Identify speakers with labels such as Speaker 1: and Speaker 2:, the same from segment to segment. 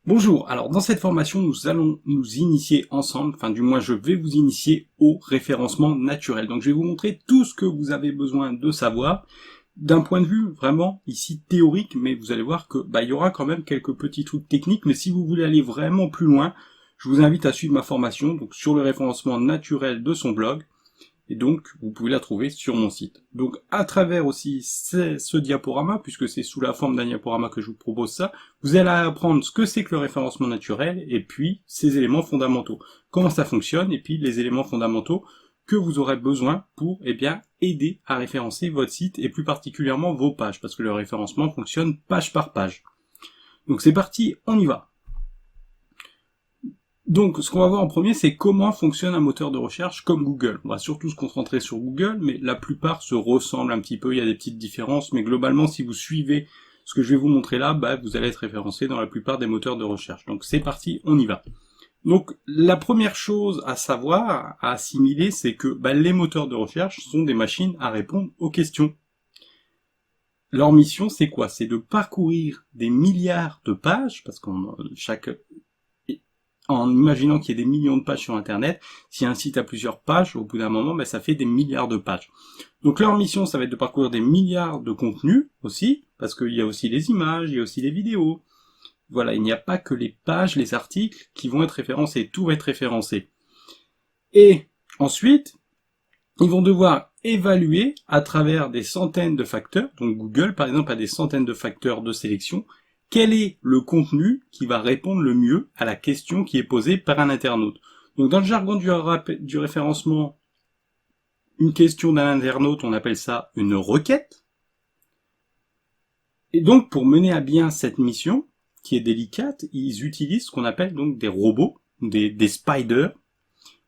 Speaker 1: Bonjour, alors dans cette formation nous allons nous initier ensemble, enfin du moins je vais vous initier au référencement naturel. Donc je vais vous montrer tout ce que vous avez besoin de savoir d'un point de vue vraiment ici théorique, mais vous allez voir que il y aura quand même quelques petits trucs techniques, mais si vous voulez aller vraiment plus loin, je vous invite à suivre ma formation donc sur le référencement naturel de son blog. Et donc, vous pouvez la trouver sur mon site. Donc, à travers aussi ce diaporama, puisque c'est sous la forme d'un diaporama que je vous propose ça, vous allez apprendre ce que c'est que le référencement naturel, et puis ses éléments fondamentaux. Comment ça fonctionne, et puis les éléments fondamentaux que vous aurez besoin pour, aider à référencer votre site, et plus particulièrement vos pages, parce que le référencement fonctionne page par page. Donc c'est parti, on y va. Donc, ce qu'on va voir en premier, c'est comment fonctionne un moteur de recherche comme Google. On va surtout se concentrer sur Google, mais la plupart se ressemblent un petit peu, il y a des petites différences, mais globalement, si vous suivez ce que je vais vous montrer là, vous allez être référencé dans la plupart des moteurs de recherche. Donc c'est parti, on y va. Donc la première chose à savoir, à assimiler, c'est que les moteurs de recherche sont des machines à répondre aux questions. Leur mission, c'est quoi? C'est de parcourir des milliards de pages, parce qu'en chaque en imaginant qu'il y ait des millions de pages sur Internet, si un site a plusieurs pages, au bout d'un moment, ça fait des milliards de pages. Donc leur mission, ça va être de parcourir des milliards de contenus aussi, parce qu'il y a aussi les images, il y a aussi les vidéos. Voilà, il n'y a pas que les pages, les articles qui vont être référencés, tout va être référencé. Et ensuite, ils vont devoir évaluer à travers des centaines de facteurs, donc Google par exemple a des centaines de facteurs de sélection, quel est le contenu qui va répondre le mieux à la question qui est posée par un internaute. Donc dans le jargon du référencement, une question d'un internaute, on appelle ça une requête. Et donc pour mener à bien cette mission, qui est délicate, ils utilisent ce qu'on appelle donc des robots, des spiders,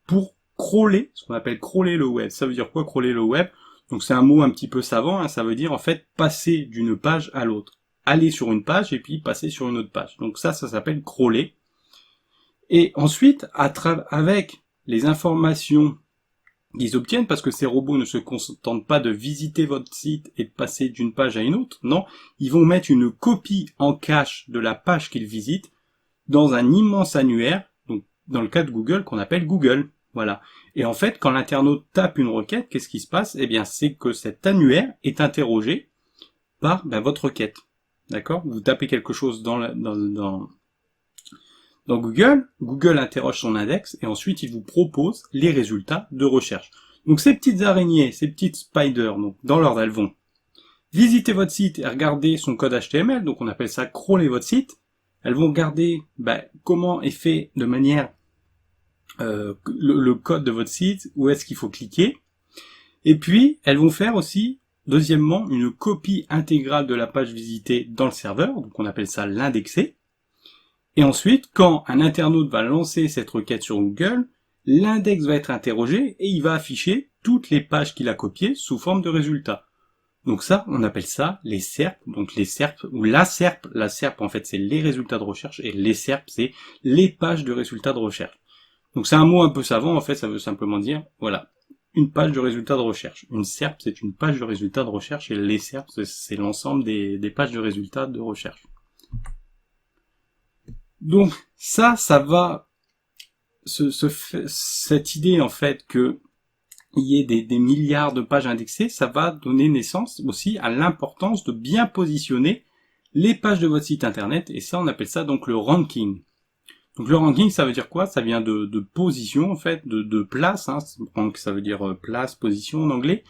Speaker 1: pour crawler, ce qu'on appelle crawler le web. Ça veut dire quoi crawler le web? Donc c'est un mot un petit peu savant, ça veut dire en fait passer d'une page à l'autre. Aller sur une page et puis passer sur une autre page. Donc ça s'appelle crawler. Et ensuite, avec les informations qu'ils obtiennent, parce que ces robots ne se contentent pas de visiter votre site et de passer d'une page à une autre, non, ils vont mettre une copie en cache de la page qu'ils visitent dans un immense annuaire, donc dans le cas de Google, qu'on appelle Google. Voilà. Et en fait, quand l'internaute tape une requête, qu'est-ce qui se passe? C'est que cet annuaire est interrogé par votre requête. D'accord? Vous tapez quelque chose dans Google, Google interroge son index et ensuite il vous propose les résultats de recherche. Donc ces petites araignées, ces petites spiders, donc dans l'ordre, elles vont visiter votre site et regarder son code HTML, donc on appelle ça crawler votre site. Elles vont regarder comment est fait de manière le code de votre site, où est-ce qu'il faut cliquer. Et puis elles vont faire aussi deuxièmement, une copie intégrale de la page visitée dans le serveur, donc on appelle ça l'indexer. Et ensuite, quand un internaute va lancer cette requête sur Google, l'index va être interrogé et il va afficher toutes les pages qu'il a copiées sous forme de résultats. Donc ça, on appelle ça les SERP, donc les SERP, ou la SERP en fait c'est les résultats de recherche, et les SERP c'est les pages de résultats de recherche. Donc c'est un mot un peu savant, en fait ça veut simplement dire, voilà, une page de résultats de recherche. Une SERP, c'est une page de résultats de recherche, et les SERP, c'est l'ensemble des pages de résultats de recherche. Donc ça va, cette idée en fait que il y ait des milliards de pages indexées, ça va donner naissance aussi à l'importance de bien positionner les pages de votre site internet, et ça on appelle ça donc le ranking. Donc le ranking, ça veut dire quoi? Ça vient de position en fait, de place, rank ça veut dire place, position en anglais.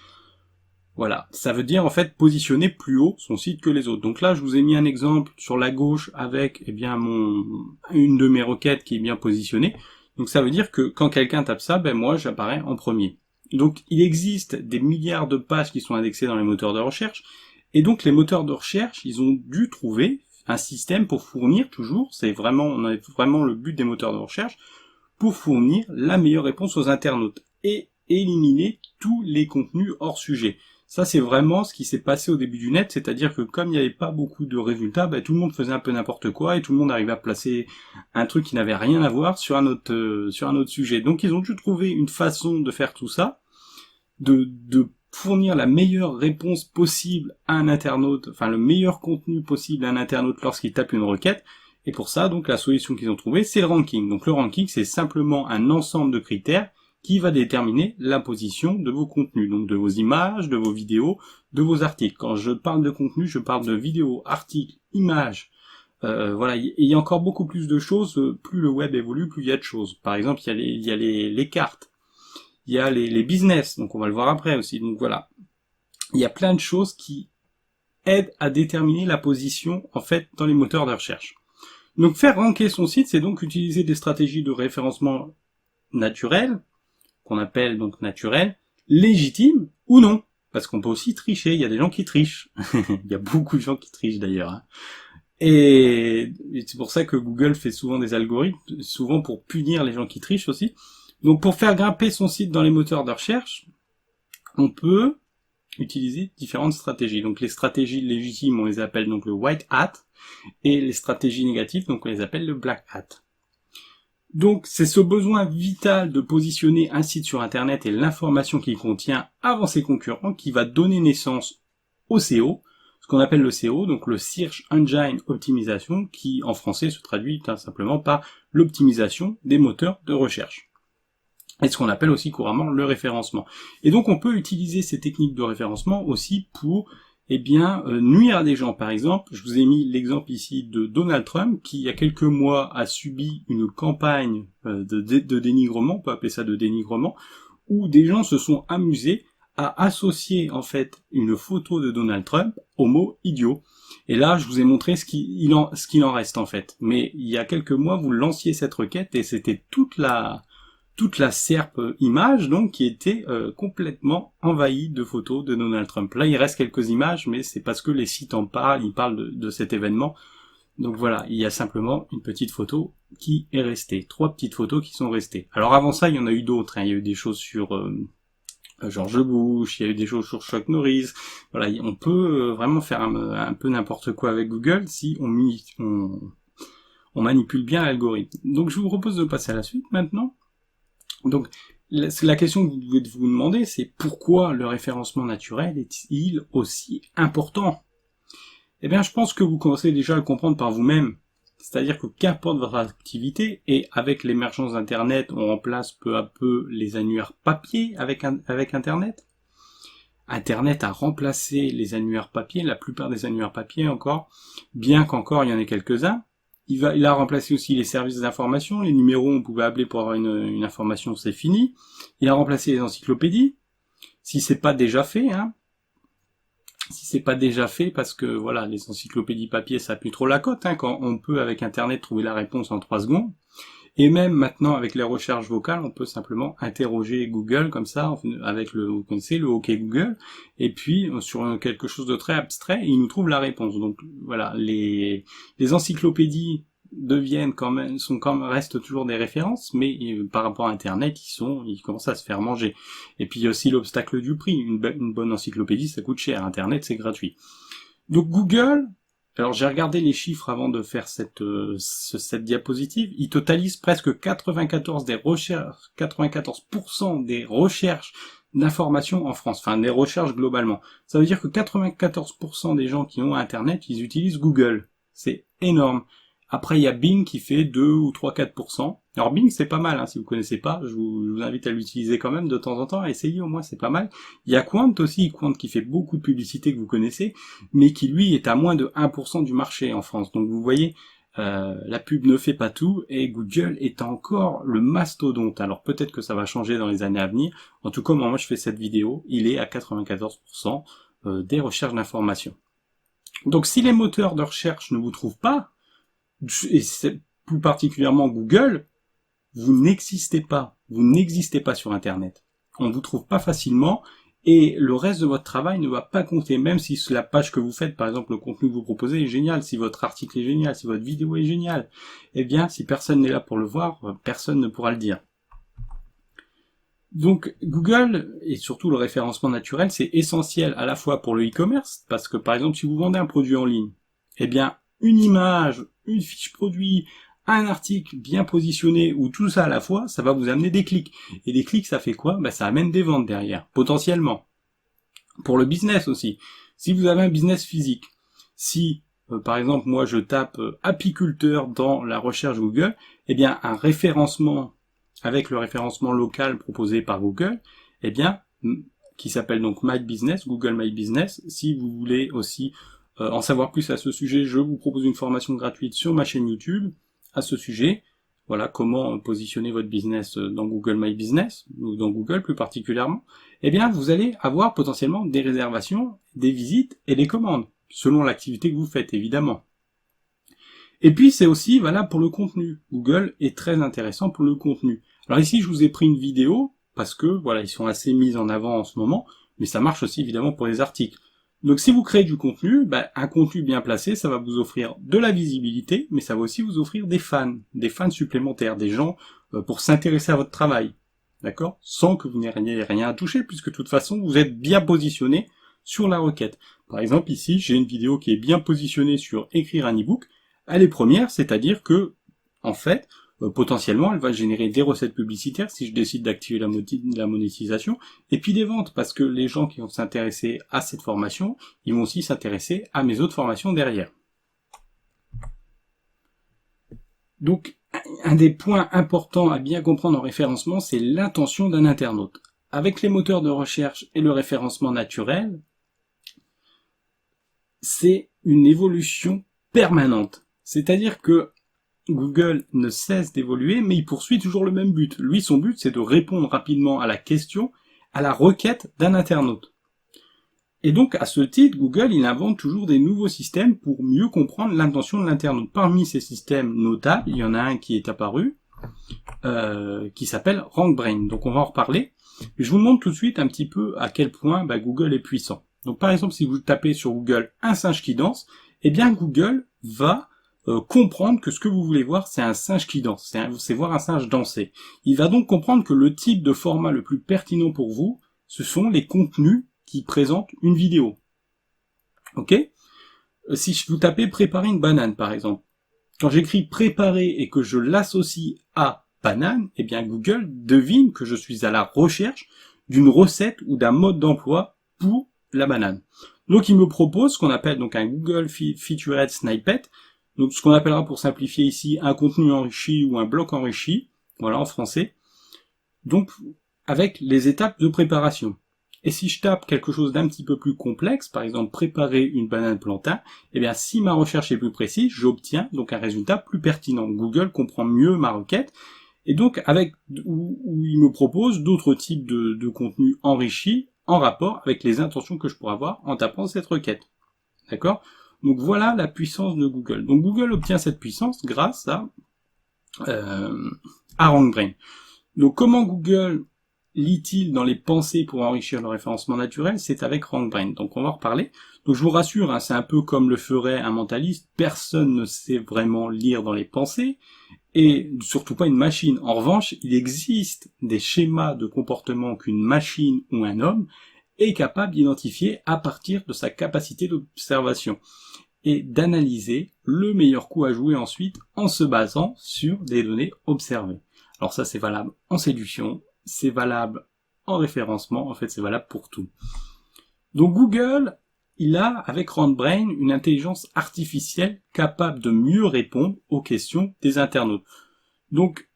Speaker 1: Voilà, ça veut dire en fait positionner plus haut son site que les autres. Donc là, je vous ai mis un exemple sur la gauche avec une de mes requêtes qui est bien positionnée. Donc ça veut dire que quand quelqu'un tape ça, moi j'apparais en premier. Donc il existe des milliards de pages qui sont indexées dans les moteurs de recherche, et donc les moteurs de recherche, ils ont dû trouver un système pour fournir toujours, on a vraiment le but des moteurs de recherche, pour fournir la meilleure réponse aux internautes et éliminer tous les contenus hors sujet. Ça, c'est vraiment ce qui s'est passé au début du net, c'est-à-dire que comme il n'y avait pas beaucoup de résultats, tout le monde faisait un peu n'importe quoi et tout le monde arrivait à placer un truc qui n'avait rien à voir sur un autre sujet. Donc ils ont dû trouver une façon de faire tout ça, de fournir la meilleure réponse possible à un internaute, enfin le meilleur contenu possible à un internaute lorsqu'il tape une requête, Et pour ça, donc, la solution qu'ils ont trouvée, c'est le ranking. Donc le ranking, c'est simplement un ensemble de critères qui va déterminer la position de vos contenus, donc de vos images, de vos vidéos, de vos articles. Quand je parle de contenu, je parle de vidéos, articles, images. Voilà, il y a encore beaucoup plus de choses. Plus le web évolue, plus il y a de choses. Par exemple, il y a les cartes, il y a les business, donc on va le voir après aussi. Donc voilà, il y a plein de choses qui aident à déterminer la position en fait dans les moteurs de recherche. Donc faire ranker son site, c'est donc utiliser des stratégies de référencement naturelles, qu'on appelle donc naturelles, légitimes ou non. Parce qu'on peut aussi tricher, il y a des gens qui trichent. Il y a beaucoup de gens qui trichent d'ailleurs. Hein. Et c'est pour ça que Google fait souvent des algorithmes, souvent pour punir les gens qui trichent aussi. Donc pour faire grimper son site dans les moteurs de recherche, on peut utiliser différentes stratégies. Donc les stratégies légitimes, on les appelle donc le white hat, et les stratégies négatives, donc on les appelle le black hat. Donc c'est ce besoin vital de positionner un site sur Internet et l'information qu'il contient avant ses concurrents qui va donner naissance au SEO, ce qu'on appelle le SEO, donc le Search Engine Optimization, qui en français se traduit tout simplement par l'optimisation des moteurs de recherche. Et ce qu'on appelle aussi couramment le référencement. Et donc on peut utiliser ces techniques de référencement aussi pour nuire à des gens. Par exemple, je vous ai mis l'exemple ici de Donald Trump qui il y a quelques mois a subi une campagne de dénigrement, on peut appeler ça de dénigrement, où des gens se sont amusés à associer en fait une photo de Donald Trump au mot idiot. Et là, je vous ai montré ce qu'il en reste en fait. Mais il y a quelques mois, vous lanciez cette requête et c'était toute la SERP image donc qui était complètement envahie de photos de Donald Trump. Là, il reste quelques images, mais c'est parce que les sites en parlent, ils parlent de cet événement. Donc voilà, il y a simplement une petite photo qui est restée. 3 petites photos qui sont restées. Alors avant ça, il y en a eu d'autres. Hein. Il y a eu des choses sur George Bush, il y a eu des choses sur Chuck Norris. Voilà, on peut vraiment faire un peu n'importe quoi avec Google si on manipule bien l'algorithme. Donc je vous propose de passer à la suite maintenant. Donc la question que vous devez vous demander, c'est pourquoi le référencement naturel est-il aussi important? Eh bien, je pense que vous commencez déjà à le comprendre par vous-même. C'est-à-dire que qu'importe votre activité, et avec l'émergence d'Internet, on remplace peu à peu les annuaires papier avec Internet. Internet a remplacé les annuaires papier, la plupart des annuaires papier encore, bien qu'encore il y en ait quelques-uns. Il a remplacé aussi les services d'information, les numéros on pouvait appeler pour avoir une information, c'est fini. Il a remplacé les encyclopédies, si c'est pas déjà fait, hein. Si c'est pas déjà fait, parce que voilà, les encyclopédies papier ça appuie trop la cote, hein, quand on peut avec Internet trouver la réponse en 3 secondes. Et même maintenant avec les recherches vocales, on peut simplement interroger Google comme ça, avec vous connaissez, le OK Google, et puis sur quelque chose de très abstrait, il nous trouve la réponse. Donc voilà, les encyclopédies restent toujours des références, mais par rapport à Internet, ils commencent à se faire manger. Et puis il y a aussi l'obstacle du prix. Une bonne encyclopédie, ça coûte cher. Internet, c'est gratuit. Donc Google, alors j'ai regardé les chiffres avant de faire cette diapositive, il totalise presque 94% des recherches d'informations en France, enfin des recherches globalement. Ça veut dire que 94% des gens qui ont Internet, ils utilisent Google. C'est énorme. Après, il y a Bing qui fait 2 ou 3, 4%. Alors Bing, c'est pas mal, hein, si vous connaissez pas, je vous invite à l'utiliser quand même de temps en temps, à essayer au moins, c'est pas mal. Il y a Quant aussi, Quant qui fait beaucoup de publicité que vous connaissez, mais qui lui est à moins de 1% du marché en France. Donc vous voyez, la pub ne fait pas tout, et Google est encore le mastodonte. Alors peut-être que ça va changer dans les années à venir. En tout cas, moi je fais cette vidéo, il est à 94% des recherches d'information. Donc si les moteurs de recherche ne vous trouvent pas, et c'est plus particulièrement Google, vous n'existez pas sur Internet. On ne vous trouve pas facilement, et le reste de votre travail ne va pas compter, même si la page que vous faites, par exemple le contenu que vous proposez est génial, si votre article est génial, si votre vidéo est géniale, eh bien si personne n'est là pour le voir, personne ne pourra le dire. Donc Google, et surtout le référencement naturel, c'est essentiel à la fois pour le e-commerce, parce que par exemple si vous vendez un produit en ligne, eh bien une image, une fiche produit, un article bien positionné, ou tout ça à la fois, ça va vous amener des clics. Et des clics, ça fait quoi? Ça amène des ventes derrière, potentiellement. Pour le business aussi. Si vous avez un business physique, si par exemple, moi je tape apiculteur dans la recherche Google, eh bien un référencement avec le référencement local proposé par Google, eh bien qui s'appelle donc My Business, Google My Business. Si vous voulez aussi en savoir plus à ce sujet, je vous propose une formation gratuite sur ma chaîne YouTube à ce sujet. Voilà comment positionner votre business dans Google My Business, ou dans Google plus particulièrement. Eh bien, vous allez avoir potentiellement des réservations, des visites et des commandes, selon l'activité que vous faites, évidemment. Et puis, c'est aussi valable pour le contenu. Google est très intéressant pour le contenu. Alors ici, je vous ai pris une vidéo, parce que, voilà, ils sont assez mis en avant en ce moment, mais ça marche aussi, évidemment, pour les articles. Donc si vous créez du contenu, un contenu bien placé, ça va vous offrir de la visibilité, mais ça va aussi vous offrir des fans supplémentaires, des gens pour s'intéresser à votre travail, d'accord? Sans que vous n'ayez rien à toucher, puisque de toute façon, vous êtes bien positionné sur la requête. Par exemple, ici, j'ai une vidéo qui est bien positionnée sur écrire un e-book. Elle est première, c'est-à-dire que, en fait, potentiellement, elle va générer des recettes publicitaires si je décide d'activer la monétisation, et puis des ventes, parce que les gens qui vont s'intéresser à cette formation, ils vont aussi s'intéresser à mes autres formations derrière. Donc, un des points importants à bien comprendre en référencement, c'est l'intention d'un internaute. Avec les moteurs de recherche et le référencement naturel, c'est une évolution permanente. C'est-à-dire que Google ne cesse d'évoluer, mais il poursuit toujours le même but. Lui, son but, c'est de répondre rapidement à la question, à la requête d'un internaute. Et donc, à ce titre, Google, il invente toujours des nouveaux systèmes pour mieux comprendre l'intention de l'internaute. Parmi ces systèmes notables, il y en a un qui est apparu, qui s'appelle RankBrain. Donc, on va en reparler. Je vous montre tout de suite un petit peu à quel point Google est puissant. Donc, par exemple, si vous tapez sur Google « un singe qui danse », eh bien, Google va comprendre que ce que vous voulez voir, c'est un singe qui danse, c'est voir un singe danser. Il va donc comprendre que le type de format le plus pertinent pour vous, ce sont les contenus qui présentent une vidéo. Ok ? Si vous tapez préparer une banane, par exemple, quand j'écris préparer et que je l'associe à banane, eh bien Google devine que je suis à la recherche d'une recette ou d'un mode d'emploi pour la banane. Donc il me propose ce qu'on appelle donc un Google Featured Snippet, donc ce qu'on appellera pour simplifier ici un contenu enrichi ou un bloc enrichi, voilà en français, donc avec les étapes de préparation. Et si je tape quelque chose d'un petit peu plus complexe, par exemple préparer une banane plantain, eh bien si ma recherche est plus précise, j'obtiens donc un résultat plus pertinent. Google comprend mieux ma requête, et donc où il me propose d'autres types de contenus enrichis en rapport avec les intentions que je pourrais avoir en tapant cette requête. D'accord ? Donc voilà la puissance de Google. Donc Google obtient cette puissance grâce à RankBrain. Donc comment Google lit-il dans les pensées pour enrichir le référencement naturel? C'est avec RankBrain. Donc on va en reparler. Donc je vous rassure, c'est un peu comme le ferait un mentaliste. Personne ne sait vraiment lire dans les pensées, et surtout pas une machine. En revanche, il existe des schémas de comportement qu'une machine ou un homme est capable d'identifier à partir de sa capacité d'observation et d'analyser le meilleur coup à jouer ensuite en se basant sur des données observées. Alors ça, c'est valable en séduction, c'est valable en référencement, en fait c'est valable pour tout. Donc Google, il a avec RankBrain une intelligence artificielle capable de mieux répondre aux questions des internautes. Donc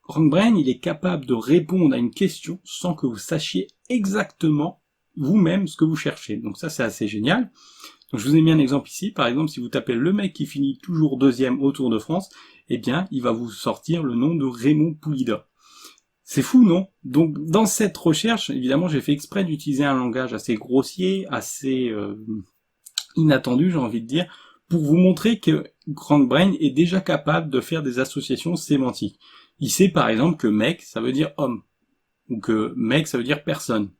Speaker 1: RankBrain, il est capable de répondre à une question sans que vous sachiez exactement vous-même ce que vous cherchez. Donc ça, c'est assez génial. Donc je vous ai mis un exemple ici. Par exemple, si vous tapez le mec qui finit toujours deuxième au Tour de France, eh bien, il va vous sortir le nom de Raymond Poulidor. C'est fou, non? Donc dans cette recherche, évidemment, j'ai fait exprès d'utiliser un langage assez grossier, assez inattendu, j'ai envie de dire, pour vous montrer que RankBrain est déjà capable de faire des associations sémantiques. Il sait par exemple que mec, ça veut dire homme, ou que mec, ça veut dire personne.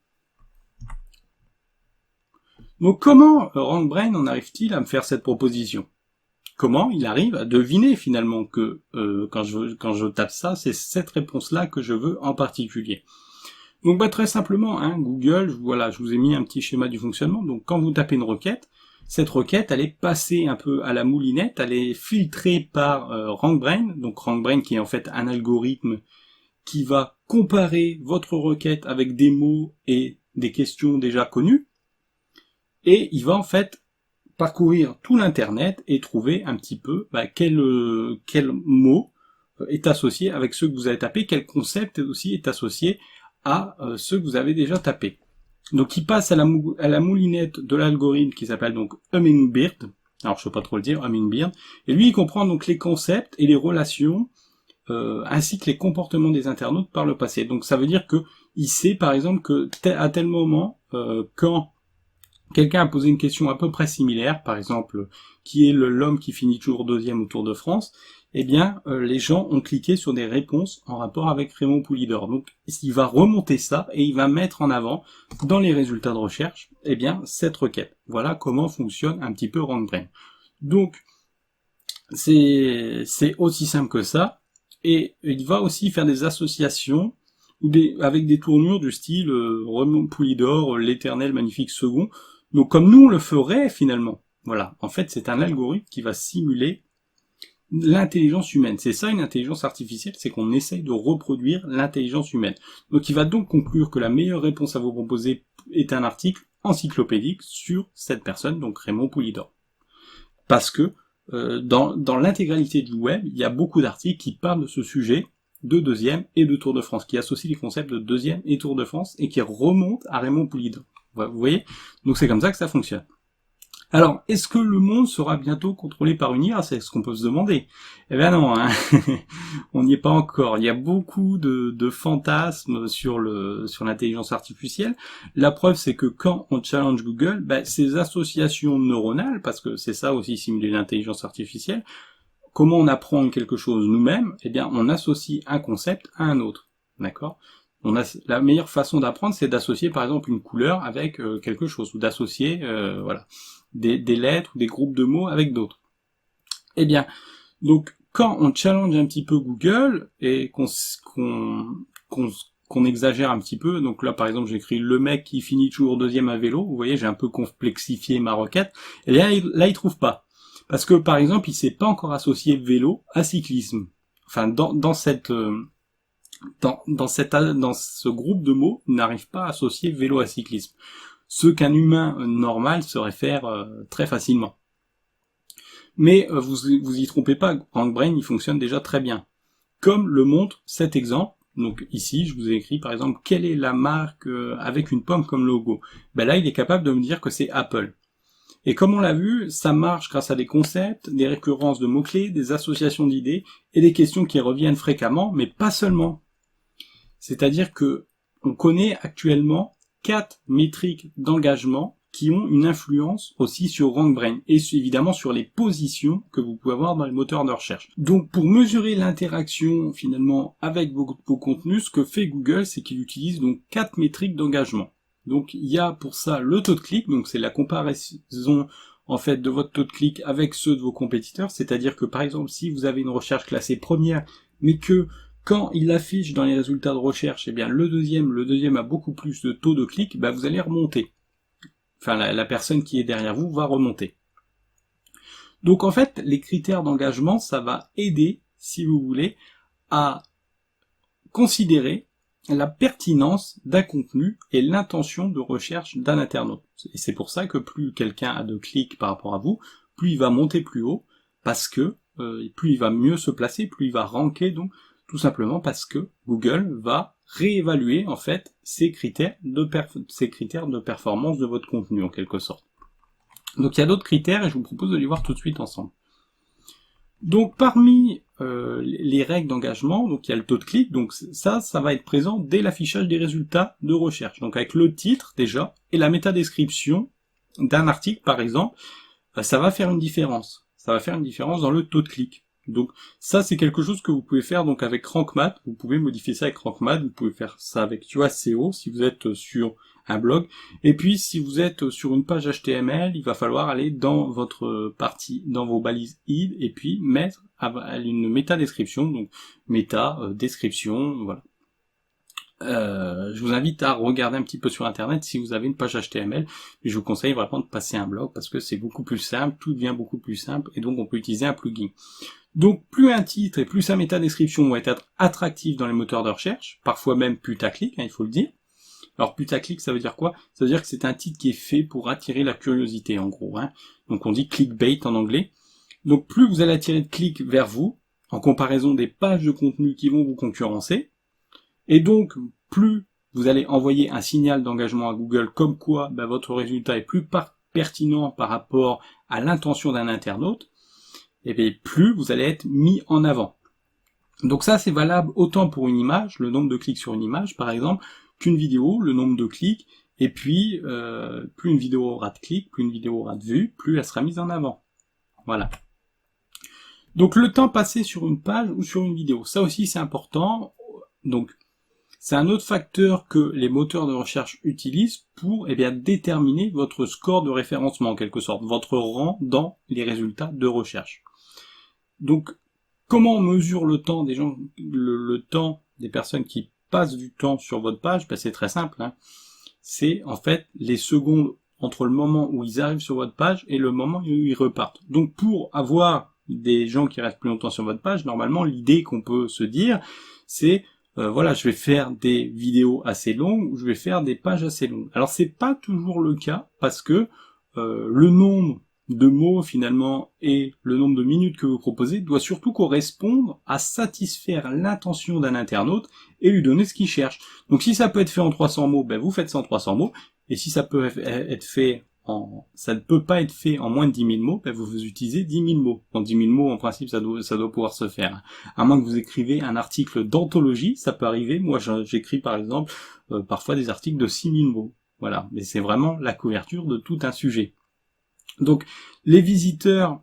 Speaker 1: Donc comment RankBrain en arrive-t-il à me faire cette proposition? Comment il arrive à deviner finalement que quand je tape ça, c'est cette réponse-là que je veux en particulier? Donc très simplement, Google, voilà, je vous ai mis un petit schéma du fonctionnement. Donc quand vous tapez une requête, cette requête, elle est passée un peu à la moulinette, elle est filtrée par RankBrain, donc RankBrain qui est en fait un algorithme qui va comparer votre requête avec des mots et des questions déjà connues, et il va en fait parcourir tout l'internet et trouver un petit peu quel mot est associé avec ceux que vous avez tapés, quel concept aussi est associé à ceux que vous avez déjà tapés. Donc il passe à la moulinette de l'algorithme qui s'appelle donc Hummingbird, alors je ne sais pas trop le dire, Hummingbird, et lui il comprend donc les concepts et les relations ainsi que les comportements des internautes par le passé. Donc ça veut dire que il sait par exemple que à tel moment, quand quelqu'un a posé une question à peu près similaire, par exemple, qui est l'homme qui finit toujours deuxième au Tour de France, eh bien, les gens ont cliqué sur des réponses en rapport avec Raymond Poulidor. Donc, il va remonter ça et il va mettre en avant, dans les résultats de recherche, eh bien, cette requête. Voilà comment fonctionne un petit peu RankBrain. Donc, c'est aussi simple que ça. Et il va aussi faire des associations avec des tournures du style Raymond Poulidor, l'éternel magnifique second. Donc comme nous on le ferait finalement. Voilà, en fait c'est un algorithme qui va simuler l'intelligence humaine. C'est ça une intelligence artificielle, c'est qu'on essaye de reproduire l'intelligence humaine. Donc il va donc conclure que la meilleure réponse à vous proposer est un article encyclopédique sur cette personne, donc Raymond Poulidor. Parce que dans l'intégralité du web, il y a beaucoup d'articles qui parlent de ce sujet, de deuxième et de Tour de France, qui associent les concepts de deuxième et Tour de France et qui remontent à Raymond Poulidor. Vous voyez? Donc c'est comme ça que ça fonctionne. Alors, est-ce que le monde sera bientôt contrôlé par une IA? C'est ce qu'on peut se demander. Eh bien non, hein. On n'y est pas encore. Il y a beaucoup de fantasmes sur l'intelligence artificielle. La preuve, c'est que quand on challenge Google, ces associations neuronales, parce que c'est ça aussi simuler l'intelligence artificielle, comment on apprend quelque chose nous-mêmes? Eh bien, on associe un concept à un autre. D'accord? La meilleure façon d'apprendre, c'est d'associer par exemple une couleur avec quelque chose, ou d'associer voilà, des lettres ou des groupes de mots avec d'autres. Eh bien, donc quand on challenge un petit peu Google et qu'on exagère un petit peu, donc là par exemple j'écris le mec qui finit toujours deuxième à vélo, vous voyez j'ai un peu complexifié ma requête, et là il trouve pas. Parce que par exemple il s'est pas encore associé vélo à cyclisme. Enfin dans ce groupe de mots, il n'arrive pas à associer vélo à cyclisme. Ce qu'un humain normal saurait faire très facilement. Mais vous y trompez pas, RankBrain il fonctionne déjà très bien. Comme le montre cet exemple, donc ici je vous ai écrit par exemple quelle est la marque avec une pomme comme logo. Là il est capable de me dire que c'est Apple. Et comme on l'a vu, ça marche grâce à des concepts, des récurrences de mots-clés, des associations d'idées et des questions qui reviennent fréquemment, mais pas seulement. C'est-à-dire que on connaît actuellement 4 métriques d'engagement qui ont une influence aussi sur RankBrain et évidemment sur les positions que vous pouvez avoir dans les moteurs de recherche. Donc pour mesurer l'interaction finalement avec vos contenus, ce que fait Google, c'est qu'il utilise donc 4 métriques d'engagement. Donc il y a pour ça le taux de clic, donc c'est la comparaison en fait de votre taux de clic avec ceux de vos compétiteurs, c'est-à-dire que par exemple si vous avez une recherche classée première, mais que quand il affiche dans les résultats de recherche, eh bien le deuxième a beaucoup plus de taux de clic, vous allez remonter. Enfin la personne qui est derrière vous va remonter. Donc en fait les critères d'engagement, ça va aider, si vous voulez, à considérer la pertinence d'un contenu et l'intention de recherche d'un internaute. Et c'est pour ça que plus quelqu'un a de clics par rapport à vous, plus il va monter plus haut, parce que plus il va mieux se placer, plus il va ranker, donc tout simplement parce que Google va réévaluer en fait ces critères de performance de votre contenu en quelque sorte. Donc il y a d'autres critères et je vous propose de les voir tout de suite ensemble. Donc parmi les règles d'engagement, donc il y a le taux de clic, donc ça va être présent dès l'affichage des résultats de recherche. Donc avec le titre déjà et la métadescription d'un article par exemple, ça va faire une différence. Ça va faire une différence dans le taux de clic. Donc ça c'est quelque chose que vous pouvez faire donc avec RankMath, vous pouvez modifier ça avec RankMath, vous pouvez faire ça avec Yoast.co si vous êtes sur un blog, et puis si vous êtes sur une page HTML, il va falloir aller dans votre partie, dans vos balises id, et puis mettre une méta-description, donc méta-description, voilà. Je vous invite à regarder un petit peu sur internet si vous avez une page HTML, mais je vous conseille vraiment de passer un blog parce que c'est beaucoup plus simple, tout devient beaucoup plus simple, et donc on peut utiliser un plugin. Donc plus un titre et plus sa métadescription vont être attractifs dans les moteurs de recherche, parfois même putaclic, il faut le dire, Alors putaclic, ça veut dire quoi? Ça veut dire que c'est un titre qui est fait pour attirer la curiosité, en gros. Hein. Donc on dit clickbait en anglais. Donc plus vous allez attirer de clics vers vous, en comparaison des pages de contenu qui vont vous concurrencer, et donc plus vous allez envoyer un signal d'engagement à Google comme quoi votre résultat est plus pertinent par rapport à l'intention d'un internaute, et bien plus vous allez être mis en avant. Donc ça c'est valable autant pour une image, le nombre de clics sur une image par exemple, qu'une vidéo, le nombre de clics, et puis plus une vidéo aura de clics, plus une vidéo aura de vues, plus elle sera mise en avant. Voilà. Donc le temps passé sur une page ou sur une vidéo, ça aussi c'est important. Donc c'est un autre facteur que les moteurs de recherche utilisent pour déterminer votre score de référencement en quelque sorte, votre rang dans les résultats de recherche. Donc comment on mesure le temps des gens, le temps des personnes qui passent du temps sur votre page? C'est très simple. Hein. C'est en fait les secondes entre le moment où ils arrivent sur votre page et le moment où ils repartent. Donc pour avoir des gens qui restent plus longtemps sur votre page, normalement l'idée qu'on peut se dire, c'est voilà, je vais faire des vidéos assez longues ou je vais faire des pages assez longues. Alors c'est pas toujours le cas parce que le nombre de mots finalement et le nombre de minutes que vous proposez doit surtout correspondre à satisfaire l'intention d'un internaute et lui donner ce qu'il cherche. Donc si ça peut être fait en 300 mots, vous faites ça en 300 mots, et si ça peut être fait ça ne peut pas être fait en moins de 10 000 mots, vous utilisez 10 000 mots. En 10 000 mots, en principe, ça doit pouvoir se faire. À moins que vous écrivez un article d'anthologie, ça peut arriver. Moi, j'écris par exemple parfois des articles de 6 000 mots. Voilà, mais c'est vraiment la couverture de tout un sujet. Donc, les visiteurs,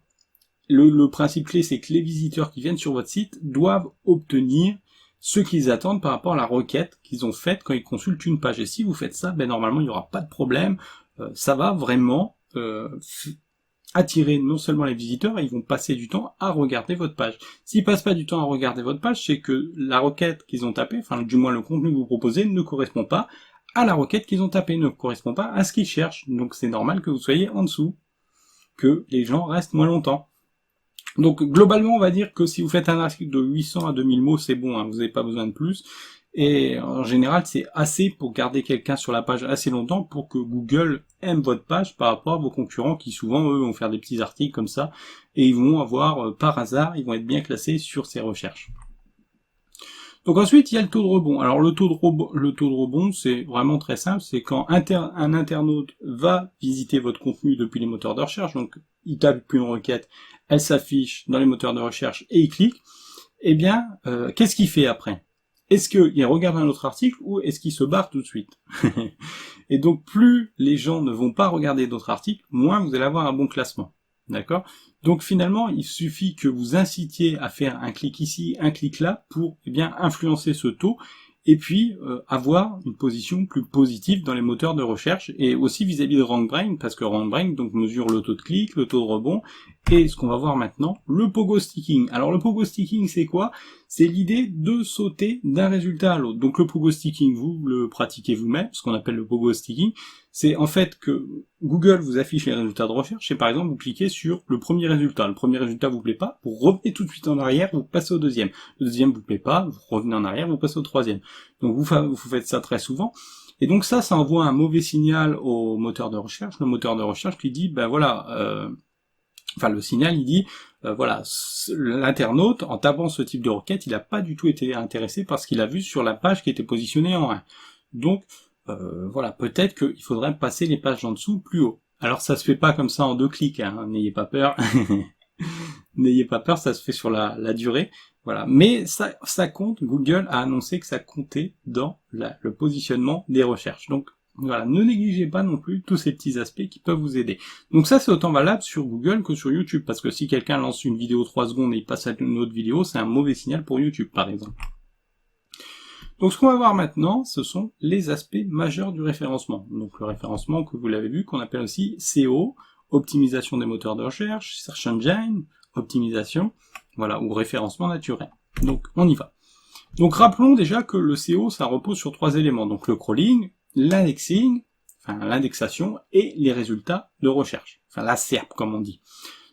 Speaker 1: le principe clé, c'est que les visiteurs qui viennent sur votre site doivent obtenir ce qu'ils attendent par rapport à la requête qu'ils ont faite quand ils consultent une page. Et si vous faites ça, normalement, il n'y aura pas de problème. Ça va vraiment attirer non seulement les visiteurs, ils vont passer du temps à regarder votre page. S'ils passent pas du temps à regarder votre page, c'est que la requête qu'ils ont tapée, enfin du moins le contenu que vous proposez, ne correspond pas à la requête qu'ils ont tapée, ne correspond pas à ce qu'ils cherchent. Donc c'est normal que vous soyez en dessous, que les gens restent moins longtemps. Donc globalement, on va dire que si vous faites un article de 800 à 2000 mots, c'est bon, hein, vous n'avez pas besoin de plus. Et en général, c'est assez pour garder quelqu'un sur la page assez longtemps pour que Google aime votre page par rapport à vos concurrents qui souvent, eux, vont faire des petits articles comme ça et ils vont avoir, par hasard, ils vont être bien classés sur ces recherches. Donc ensuite, il y a le taux de rebond. Alors le taux de rebond, c'est vraiment très simple, c'est quand un internaute va visiter votre contenu depuis les moteurs de recherche, donc il tape une requête, elle s'affiche dans les moteurs de recherche et il clique, qu'est-ce qu'il fait après ? Est-ce qu'il regarde un autre article ou est-ce qu'il se barre tout de suite? Et donc plus les gens ne vont pas regarder d'autres articles, moins vous allez avoir un bon classement. D'accord? Donc finalement, il suffit que vous incitiez à faire un clic ici, un clic là, pour influencer ce taux, et puis avoir une position plus positive dans les moteurs de recherche, et aussi vis-à-vis de RankBrain, parce que RankBrain donc mesure le taux de clic, le taux de rebond, et ce qu'on va voir maintenant, le pogo sticking. Alors le pogo sticking, c'est quoi? C'est l'idée de sauter d'un résultat à l'autre. Donc le pogo sticking, vous le pratiquez vous-même, ce qu'on appelle le pogo sticking, c'est en fait que Google vous affiche les résultats de recherche, et par exemple vous cliquez sur le premier résultat vous plaît pas, vous revenez tout de suite en arrière, vous passez au deuxième. Le deuxième vous plaît pas, vous revenez en arrière, vous passez au troisième. Donc vous faites ça très souvent, et donc ça envoie un mauvais signal au moteur de recherche, le moteur de recherche qui dit, le signal il dit, l'internaute, en tapant ce type de requête, il n'a pas du tout été intéressé par ce qu'il a vu sur la page qui était positionnée en 1. Donc, peut-être qu'il faudrait passer les pages en dessous plus haut. Alors ça se fait pas comme ça en 2 clics, hein, n'ayez pas peur. N'ayez pas peur, ça se fait sur la durée. Voilà. Mais ça compte, Google a annoncé que ça comptait dans le positionnement des recherches. Donc, voilà, ne négligez pas non plus tous ces petits aspects qui peuvent vous aider. Donc ça, c'est autant valable sur Google que sur YouTube, parce que si quelqu'un lance une vidéo 3 secondes et il passe à une autre vidéo, c'est un mauvais signal pour YouTube, par exemple. Donc ce qu'on va voir maintenant, ce sont les aspects majeurs du référencement. Donc le référencement, que vous l'avez vu, qu'on appelle aussi SEO, optimisation des moteurs de recherche, Search Engine, optimisation, ou référencement naturel. Donc on y va. Donc rappelons déjà que le SEO, ça repose sur 3 éléments. Donc le crawling, l'indexing, l'indexation, et les résultats de recherche. La SERP, comme on dit.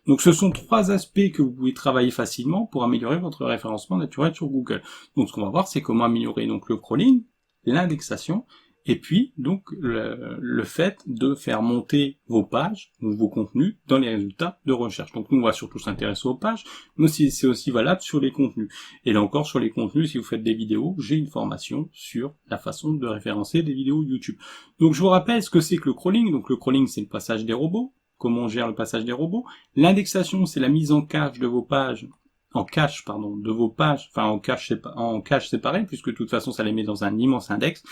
Speaker 1: Donc ce sont 3 aspects que vous pouvez travailler facilement pour améliorer votre référencement naturel sur Google. Donc ce qu'on va voir, c'est comment améliorer donc le crawling, l'indexation et puis donc le fait de faire monter vos pages ou vos contenus dans les résultats de recherche. Donc nous on va surtout s'intéresser aux pages, mais c'est aussi valable sur les contenus. Et là encore sur les contenus, si vous faites des vidéos, j'ai une formation sur la façon de référencer des vidéos YouTube. Donc je vous rappelle ce que c'est que le crawling. Donc le crawling c'est le passage des robots, comment on gère le passage des robots. L'indexation c'est la mise en cache de vos pages, de vos pages, enfin en cache séparée, puisque de toute façon ça les met dans un immense index,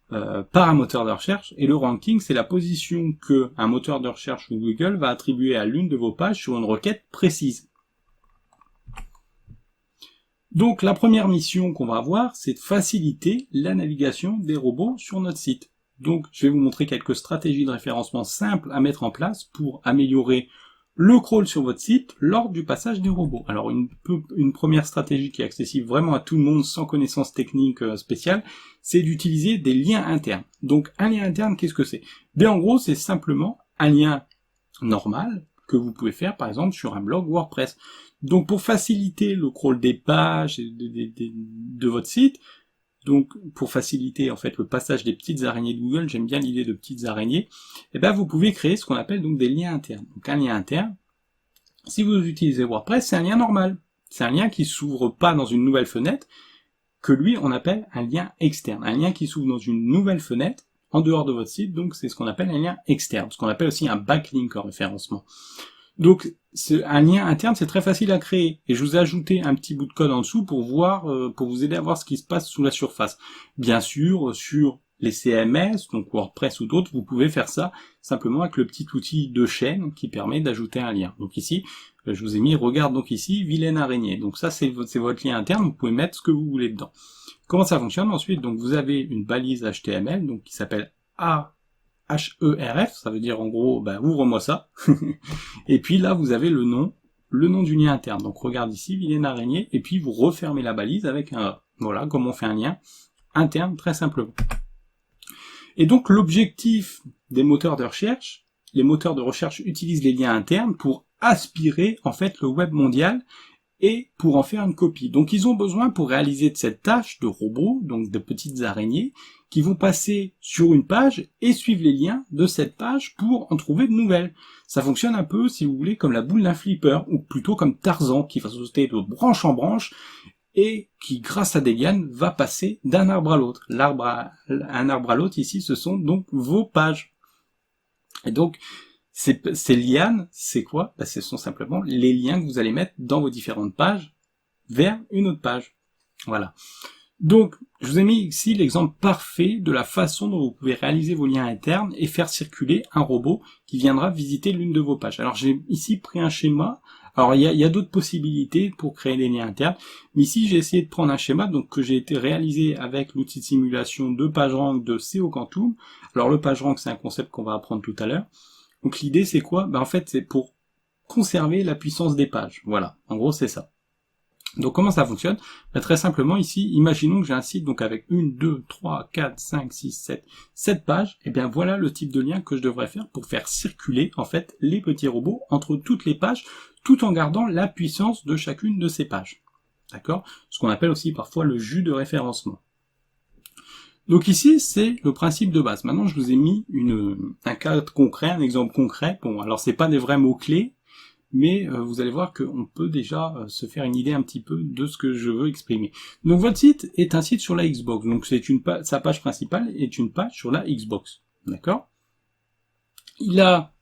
Speaker 1: par un moteur de recherche, et le ranking, c'est la position que un moteur de recherche ou Google va attribuer à l'une de vos pages sur une requête précise. Donc la première mission qu'on va avoir, c'est de faciliter la navigation des robots sur notre site. Donc je vais vous montrer quelques stratégies de référencement simples à mettre en place pour améliorer le crawl sur votre site lors du passage des robots. Alors une première stratégie qui est accessible vraiment à tout le monde sans connaissance technique spéciale, c'est d'utiliser des liens internes. Donc un lien interne, qu'est-ce que c'est? Bien en gros, c'est simplement un lien normal que vous pouvez faire par exemple sur un blog WordPress. Donc pour faciliter le crawl des pages de votre site, donc pour faciliter en fait le passage des petites araignées de Google, j'aime bien l'idée de petites araignées, et ben vous pouvez créer ce qu'on appelle donc des liens internes. Donc un lien interne, si vous utilisez WordPress, c'est un lien normal. C'est un lien qui s'ouvre pas dans une nouvelle fenêtre, que lui on appelle un lien externe. Un lien qui s'ouvre dans une nouvelle fenêtre, en dehors de votre site, donc c'est ce qu'on appelle un lien externe, ce qu'on appelle aussi un backlink en référencement. Donc un lien interne, c'est très facile à créer, et je vous ai ajouté un petit bout de code en dessous pour voir, pour vous aider à voir ce qui se passe sous la surface. Bien sûr, sur les CMS, donc WordPress ou d'autres, vous pouvez faire ça simplement avec le petit outil de chaîne qui permet d'ajouter un lien. Donc ici, je vous ai mis, regarde donc ici, vilaine araignée. Donc ça, c'est votre lien interne, vous pouvez mettre ce que vous voulez dedans. Comment ça fonctionne ensuite? Donc vous avez une balise HTML, donc qui s'appelle HERF, ça veut dire en gros, ouvre-moi ça. Et puis là, vous avez le nom du lien interne. Donc regarde ici, vilaine araignée, et puis vous refermez la balise avec un A. Voilà comment on fait un lien interne, très simplement. Et donc l'objectif des moteurs de recherche, les moteurs de recherche utilisent les liens internes pour aspirer en fait le web mondial et pour en faire une copie. Donc ils ont besoin pour réaliser de cette tâche de robots, donc de petites araignées, qui vont passer sur une page et suivre les liens de cette page pour en trouver de nouvelles. Ça fonctionne un peu, si vous voulez, comme la boule d'un flipper, ou plutôt comme Tarzan, qui va sauter de branche en branche, et qui, grâce à des lianes, va passer d'un arbre à l'autre. Un arbre à l'autre, ici, ce sont donc vos pages. Et donc, ces lianes, c'est quoi? Ce sont simplement les liens que vous allez mettre dans vos différentes pages vers une autre page. Voilà. Donc, je vous ai mis ici l'exemple parfait de la façon dont vous pouvez réaliser vos liens internes et faire circuler un robot qui viendra visiter l'une de vos pages. Alors, j'ai ici pris un schéma. Alors, il y a d'autres possibilités pour créer des liens internes. Mais ici, j'ai essayé de prendre un schéma donc que j'ai été réalisé avec l'outil de simulation de PageRank de SEO Quantum. Alors, le PageRank, c'est un concept qu'on va apprendre tout à l'heure. Donc, l'idée, c'est quoi? En fait, c'est pour conserver la puissance des pages. Voilà. En gros, c'est ça. Donc comment ça fonctionne? Très simplement ici, imaginons que j'ai un site donc avec 1, 2, 3, 4, 5, 6, 7 pages, et bien voilà le type de lien que je devrais faire pour faire circuler en fait les petits robots entre toutes les pages, tout en gardant la puissance de chacune de ces pages. D'accord? Ce qu'on appelle aussi parfois le jus de référencement. Donc ici, c'est le principe de base. Maintenant, je vous ai mis un cas concret, un exemple concret. Bon, alors c'est pas des vrais mots-clés, mais vous allez voir qu'on peut déjà se faire une idée un petit peu de ce que je veux exprimer. Donc votre site est un site sur la Xbox, donc sa page principale est une page sur la Xbox, d'accord? Il a,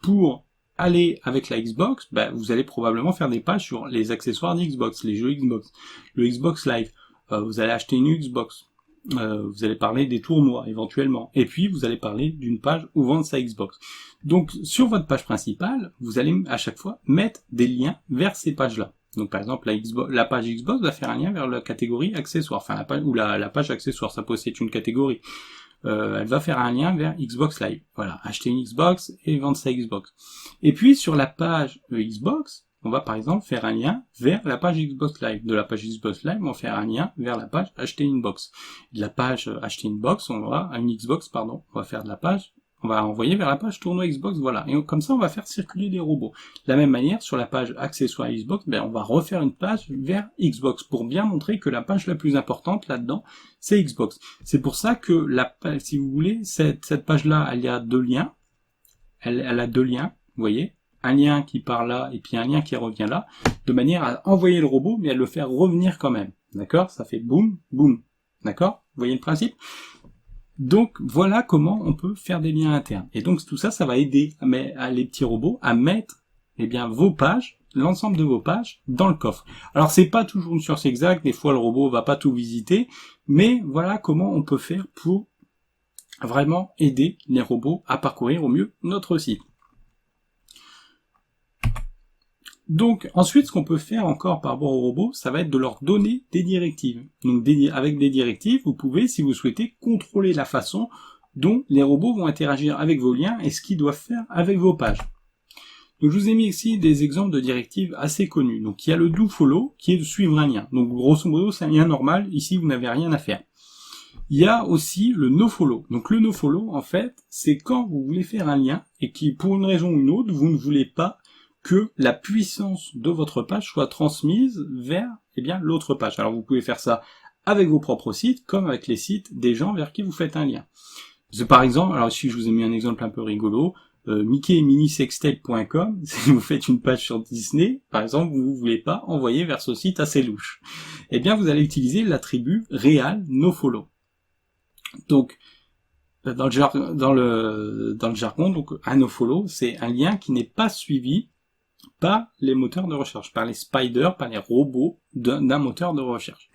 Speaker 1: pour aller avec la Xbox, vous allez probablement faire des pages sur les accessoires d'Xbox, les jeux Xbox, le Xbox Live, vous allez acheter une Xbox, vous allez parler des tournois éventuellement, et puis vous allez parler d'une page où vendre sa Xbox. Donc sur votre page principale, vous allez à chaque fois mettre des liens vers ces pages-là. Donc par exemple la page Xbox va faire un lien vers la catégorie accessoires, enfin la page accessoires, ça peut aussi être une catégorie. Elle va faire un lien vers Xbox Live. Voilà, acheter une Xbox et vendre sa Xbox. Et puis sur la page Xbox, on va par exemple faire un lien vers la page Xbox Live. De la page Xbox Live, on va faire un lien vers la page acheter une box. De la page acheter une box, on va faire de la page On va envoyer vers la page tournoi Xbox, voilà. Et comme ça, on va faire circuler des robots. De la même manière, sur la page accessoires Xbox, ben, on va refaire une page vers Xbox pour bien montrer que la page la plus importante là-dedans, c'est Xbox. C'est pour ça que si vous voulez, cette page-là, elle y a deux liens. Elle a deux liens, vous voyez. Un lien qui part là et puis un lien qui revient là, de manière à envoyer le robot, mais à le faire revenir quand même. D'accord? Ça fait boum, boum. D'accord? Vous voyez le principe? Donc voilà comment on peut faire des liens internes. Et donc tout ça, ça va aider les petits robots à mettre vos pages, l'ensemble de vos pages, dans le coffre. Alors c'est pas toujours une science exacte, des fois le robot va pas tout visiter, mais voilà comment on peut faire pour vraiment aider les robots à parcourir au mieux notre site. Donc ensuite, ce qu'on peut faire encore par rapport aux robots, ça va être de leur donner des directives. Donc avec des directives, vous pouvez, si vous souhaitez, contrôler la façon dont les robots vont interagir avec vos liens et ce qu'ils doivent faire avec vos pages. Donc je vous ai mis ici des exemples de directives assez connues. Donc il y a le doFollow qui est de suivre un lien. Donc grosso modo, c'est un lien normal. Ici, vous n'avez rien à faire. Il y a aussi le nofollow. Donc le nofollow, en fait, c'est quand vous voulez faire un lien et qui, pour une raison ou une autre, vous ne voulez pas que la puissance de votre page soit transmise vers l'autre page. Alors vous pouvez faire ça avec vos propres sites, comme avec les sites des gens vers qui vous faites un lien. Par exemple, alors ici je vous ai mis un exemple un peu rigolo, mickeyminisextape.com, si vous faites une page sur Disney, par exemple, vous ne voulez pas envoyer vers ce site assez louche. Eh bien, vous allez utiliser l'attribut real nofollow. Donc, dans le jargon, donc un nofollow, c'est un lien qui n'est pas suivi par les moteurs de recherche, par les spiders, par les robots d'un moteur de recherche.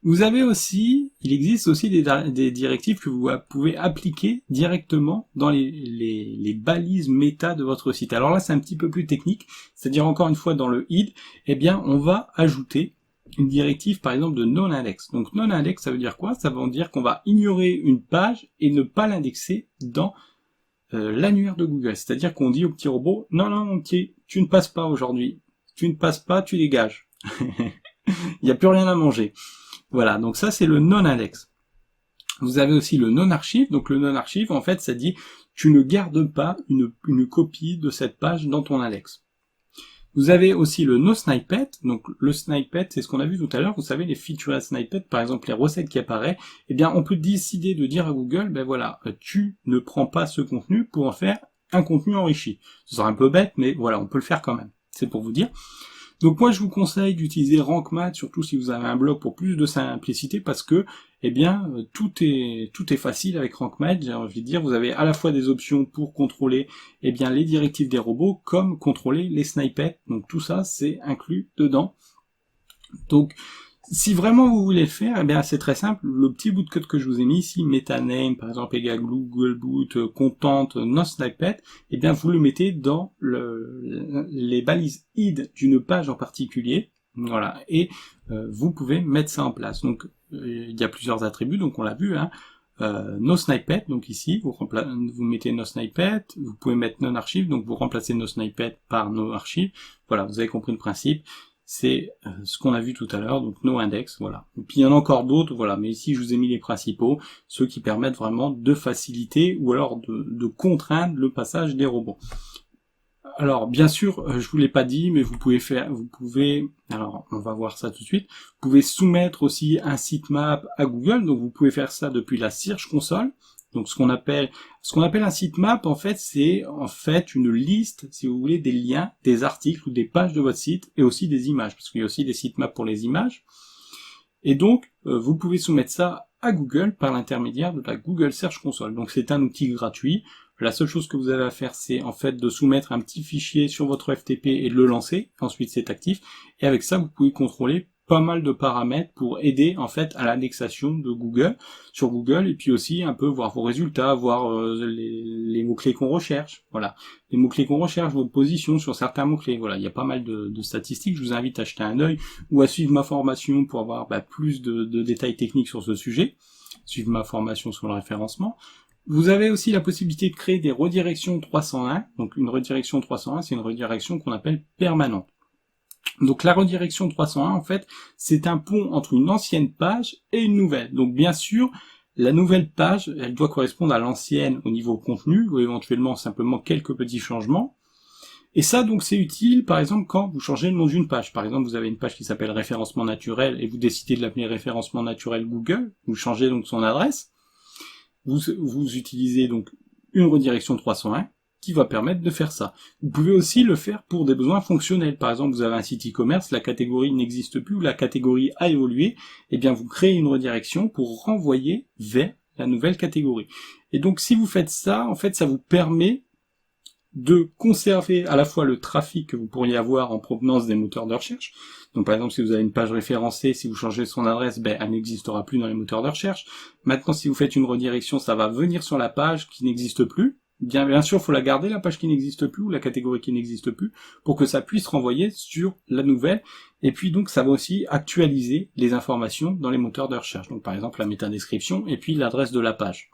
Speaker 1: Vous avez aussi, il existe aussi des directives que vous pouvez appliquer directement dans les balises méta de votre site. Alors là, c'est un petit peu plus technique, c'est-à-dire encore une fois dans le id, on va ajouter une directive par exemple de non-index. Donc non-index, ça veut dire quoi? Ça veut dire qu'on va ignorer une page et ne pas l'indexer dans l'annuaire de Google. C'est-à-dire qu'on dit au petit robot, non, mon petit, tu ne passes pas aujourd'hui. Tu ne passes pas, tu dégages. Il n'y a plus rien à manger. Voilà, donc ça c'est le non-index. Vous avez aussi le non-archive. Donc le non-archive, en fait, ça dit, tu ne gardes pas une copie de cette page dans ton index. Vous avez aussi le no-snippet. Donc le snippet, c'est ce qu'on a vu tout à l'heure. Vous savez, les featured snippets, par exemple les recettes qui apparaissent, on peut décider de dire à Google, tu ne prends pas ce contenu pour en faire un contenu enrichi. Ce sera un peu bête, mais voilà, on peut le faire quand même. C'est pour vous dire. Donc moi, je vous conseille d'utiliser RankMath, surtout si vous avez un blog, pour plus de simplicité, parce que, tout est facile avec RankMath. J'ai envie de dire, vous avez à la fois des options pour contrôler, les directives des robots, comme contrôler les snippets. Donc tout ça, c'est inclus dedans. Donc, si vraiment vous voulez le faire, c'est très simple. Le petit bout de code que je vous ai mis ici, metaname, par exemple, égale Google Boot, content, no-snippet, vous le mettez dans les balises id d'une page en particulier. Voilà. Et vous pouvez mettre ça en place. Donc, il y a plusieurs attributs, donc on l'a vu, no-snippet, donc ici, vous mettez no-snippet, vous pouvez mettre non-archive, donc vous remplacez no-snippet par no-archive. Voilà, vous avez compris le principe. C'est ce qu'on a vu tout à l'heure, donc no index, voilà. Et puis il y en a encore d'autres, voilà, mais ici je vous ai mis les principaux, ceux qui permettent vraiment de faciliter ou alors de contraindre le passage des robots. Alors bien sûr, je vous l'ai pas dit, mais vous pouvez, alors on va voir ça tout de suite, vous pouvez soumettre aussi un sitemap à Google, donc vous pouvez faire ça depuis la Search Console. Donc ce qu'on appelle un sitemap, en fait, c'est une liste, si vous voulez, des liens, des articles ou des pages de votre site, et aussi des images, parce qu'il y a aussi des sitemaps pour les images. Et donc, vous pouvez soumettre ça à Google par l'intermédiaire de la Google Search Console. Donc c'est un outil gratuit. La seule chose que vous avez à faire, c'est en fait de soumettre un petit fichier sur votre FTP et de le lancer. Ensuite, c'est actif. Et avec ça, vous pouvez contrôler pas mal de paramètres pour aider en fait à l'indexation de Google sur Google, et puis aussi un peu voir vos résultats, voir les mots-clés qu'on recherche, voilà, les mots-clés qu'on recherche, vos positions sur certains mots-clés, voilà, il y a pas mal de statistiques. Je vous invite à jeter un œil ou à suivre ma formation pour avoir plus de détails techniques sur ce sujet, suivre ma formation sur le référencement. Vous avez aussi la possibilité de créer des redirections 301, donc une redirection 301, c'est une redirection qu'on appelle permanente. Donc la redirection 301, en fait, c'est un pont entre une ancienne page et une nouvelle. Donc bien sûr, La nouvelle page, elle doit correspondre à l'ancienne au niveau contenu, ou éventuellement simplement quelques petits changements. Et ça, donc, c'est utile, par exemple, quand vous changez le nom d'une page. Par exemple, vous avez une page qui s'appelle référencement naturel et vous décidez de l'appeler référencement naturel Google. Vous changez donc son adresse. Vous utilisez donc une redirection 301 qui va permettre de faire ça. Vous pouvez aussi le faire pour des besoins fonctionnels. Par exemple, vous avez un site e-commerce, la catégorie n'existe plus, ou la catégorie a évolué. Eh bien, vous créez une redirection pour renvoyer vers la nouvelle catégorie. Et donc, si vous faites ça, en fait, ça vous permet de conserver à la fois le trafic que vous pourriez avoir en provenance des moteurs de recherche. Donc par exemple, si vous avez une page référencée, si vous changez son adresse, elle n'existera plus dans les moteurs de recherche. Maintenant, si vous faites une redirection, ça va venir sur la page qui n'existe plus. Bien sûr, il faut la garder, la page qui n'existe plus, ou la catégorie qui n'existe plus, pour que ça puisse renvoyer sur la nouvelle. Et puis donc, ça va aussi actualiser les informations dans les moteurs de recherche. Donc par exemple, la métadescription, et puis l'adresse de la page.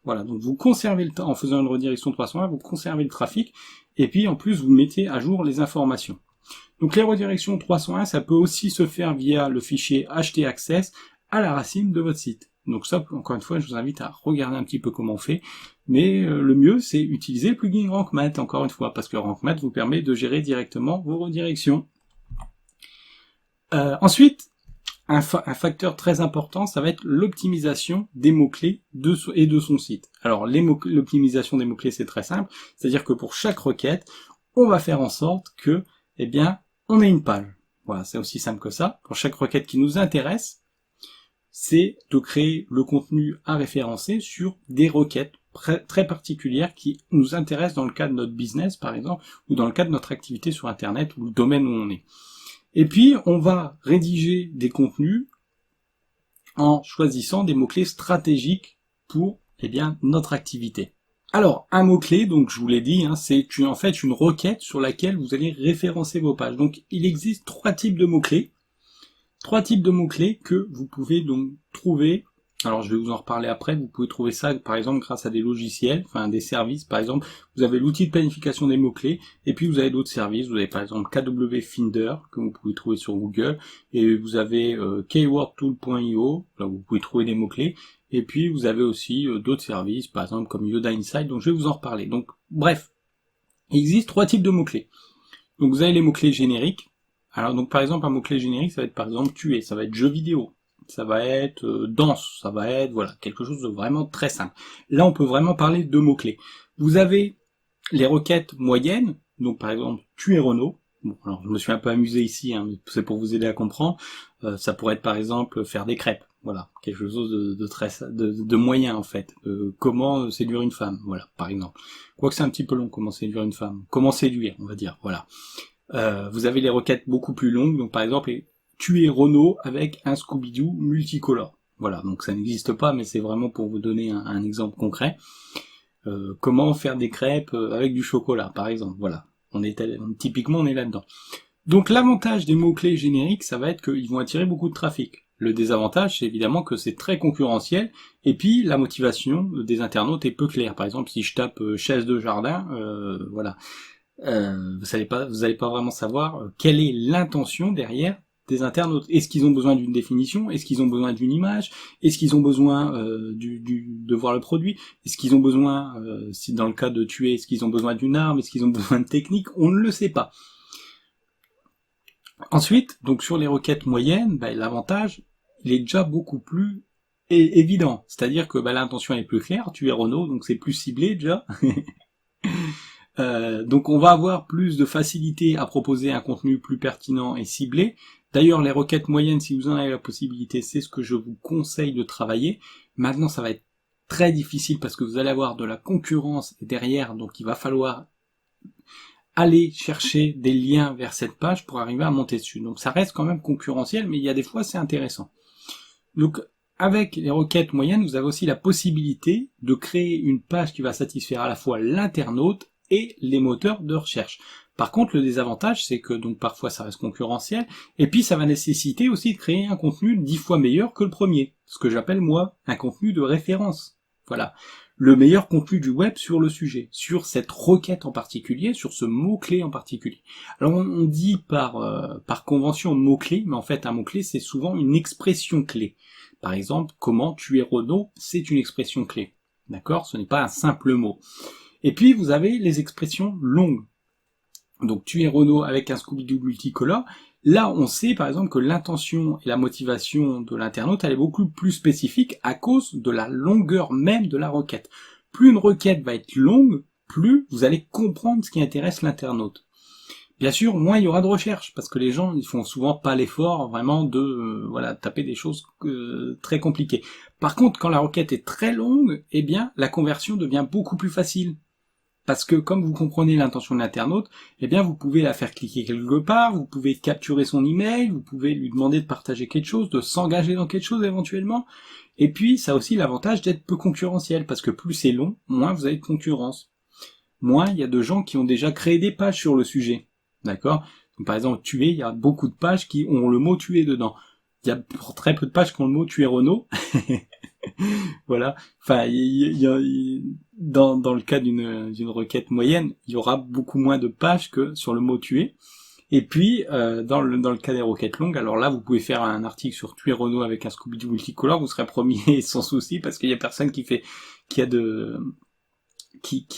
Speaker 1: Voilà, donc vous conservez le temps, en faisant une redirection 301, vous conservez le trafic, et puis en plus vous mettez à jour les informations. Donc les redirections 301, ça peut aussi se faire via le fichier htaccess à la racine de votre site. Donc ça, encore une fois, je vous invite à regarder un petit peu comment on fait, mais le mieux c'est utiliser le plugin RankMath, encore une fois, parce que RankMath vous permet de gérer directement vos redirections. Ensuite, un facteur très important, ça va être l'optimisation des mots-clés et de son site. Alors, l'optimisation des mots-clés, c'est très simple. C'est-à-dire que pour chaque requête, on va faire en sorte que, on ait une page. Voilà, c'est aussi simple que ça. Pour chaque requête qui nous intéresse, c'est de créer le contenu à référencer sur des requêtes très particulières qui nous intéressent dans le cadre de notre business, par exemple, ou dans le cadre de notre activité sur Internet, ou le domaine où on est. Et puis, on va rédiger des contenus en choisissant des mots-clés stratégiques pour, notre activité. Alors, un mot-clé, donc je vous l'ai dit, c'est en fait une requête sur laquelle vous allez référencer vos pages. Donc, il existe trois types de mots-clés. Trois types de mots-clés que vous pouvez donc trouver. Alors, je vais vous en reparler après. Vous pouvez trouver ça, par exemple, grâce à des logiciels, des services. Par exemple, vous avez l'outil de planification des mots-clés, et puis vous avez d'autres services. Vous avez, par exemple, KW Finder, que vous pouvez trouver sur Google, et vous avez keywordtool.io, là où vous pouvez trouver des mots-clés, et puis vous avez aussi d'autres services, par exemple, comme Yoda Insight, donc je vais vous en reparler. Donc, bref, il existe trois types de mots-clés. Donc, vous avez les mots-clés génériques. Alors, donc, par exemple, un mot-clé générique, ça va être, par exemple, tuer, ça va être jeu vidéo. Ça va être danse, ça va être quelque chose de vraiment très simple. Là, on peut vraiment parler de mots-clés. Vous avez les requêtes moyennes, donc par exemple tuer Renault. Bon, alors je me suis un peu amusé ici, mais c'est pour vous aider à comprendre. Ça pourrait être par exemple faire des crêpes, voilà, quelque chose de moyen en fait. Comment séduire une femme, voilà, par exemple. Quoique c'est un petit peu long, comment séduire une femme. Comment séduire, on va dire, voilà. Vous avez les requêtes beaucoup plus longues, donc par exemple tuer Renault avec un Scooby-Doo multicolore. Voilà, donc ça n'existe pas, mais c'est vraiment pour vous donner un exemple concret. Comment faire des crêpes avec du chocolat, par exemple. Voilà, typiquement on est là-dedans. Donc l'avantage des mots-clés génériques, ça va être qu'ils vont attirer beaucoup de trafic. Le désavantage, c'est évidemment que c'est très concurrentiel, et puis la motivation des internautes est peu claire. Par exemple, si je tape chaise de jardin, voilà, vous allez pas vraiment savoir quelle est l'intention derrière des internautes. Est-ce qu'ils ont besoin d'une définition? Est-ce qu'ils ont besoin d'une image? Est-ce qu'ils ont besoin de voir le produit? Est-ce qu'ils ont besoin, si dans le cas de tuer, est-ce qu'ils ont besoin d'une arme? Est-ce qu'ils ont besoin de technique? On ne le sait pas. Ensuite, donc sur les requêtes moyennes, l'avantage, il est déjà beaucoup plus évident. C'est-à-dire que l'intention est plus claire, tuer Renault, donc c'est plus ciblé déjà. Donc on va avoir plus de facilité à proposer un contenu plus pertinent et ciblé. D'ailleurs, les requêtes moyennes, si vous en avez la possibilité, c'est ce que je vous conseille de travailler. Maintenant, ça va être très difficile parce que vous allez avoir de la concurrence derrière, donc il va falloir aller chercher des liens vers cette page pour arriver à monter dessus. Donc ça reste quand même concurrentiel, mais il y a des fois c'est intéressant. Donc avec les requêtes moyennes, vous avez aussi la possibilité de créer une page qui va satisfaire à la fois l'internaute et les moteurs de recherche. Par contre, le désavantage, c'est que donc parfois ça reste concurrentiel, et puis ça va nécessiter aussi de créer un contenu 10 fois meilleur que le premier, ce que j'appelle moi un contenu de référence. Voilà. le meilleur contenu du web sur le sujet, sur cette requête en particulier, sur ce mot-clé en particulier. Alors on dit par convention mot-clé, mais en fait un mot-clé c'est souvent une expression clé. Par exemple, comment tuer Renaud, c'est une expression clé. D'accord ? Ce n'est pas un simple mot. Et puis vous avez les expressions longues. Donc tuer Renaud avec un Scooby-Doo multicolore. Là, on sait par exemple que l'intention et la motivation de l'internaute, elle est beaucoup plus spécifique à cause de la longueur même de la requête. Plus une requête va être longue, plus vous allez comprendre ce qui intéresse l'internaute. Bien sûr, moins il y aura de recherche, parce que les gens, ils font souvent pas l'effort vraiment de taper des choses très compliquées. Par contre, quand la requête est très longue, eh bien, la conversion devient beaucoup plus facile. Parce que comme vous comprenez l'intention de l'internaute, eh bien vous pouvez la faire cliquer quelque part, vous pouvez capturer son email, vous pouvez lui demander de partager quelque chose, de s'engager dans quelque chose éventuellement. Et puis ça a aussi l'avantage d'être peu concurrentiel, parce que plus c'est long, moins vous avez de concurrence. Moins il y a de gens qui ont déjà créé des pages sur le sujet. D'accord ? Donc, par exemple, tuer, il y a beaucoup de pages qui ont le mot tuer dedans. Il y a très peu de pages qui ont le mot tuer Renaud. Voilà. Enfin, dans le cas d'une requête moyenne, il y aura beaucoup moins de pages que sur le mot tuer. Et puis, dans le cas des requêtes longues, alors là, vous pouvez faire un article sur tuer Renaud avec un Scooby-Doo multicolore, vous serez premier sans souci, parce qu'il y a personne qui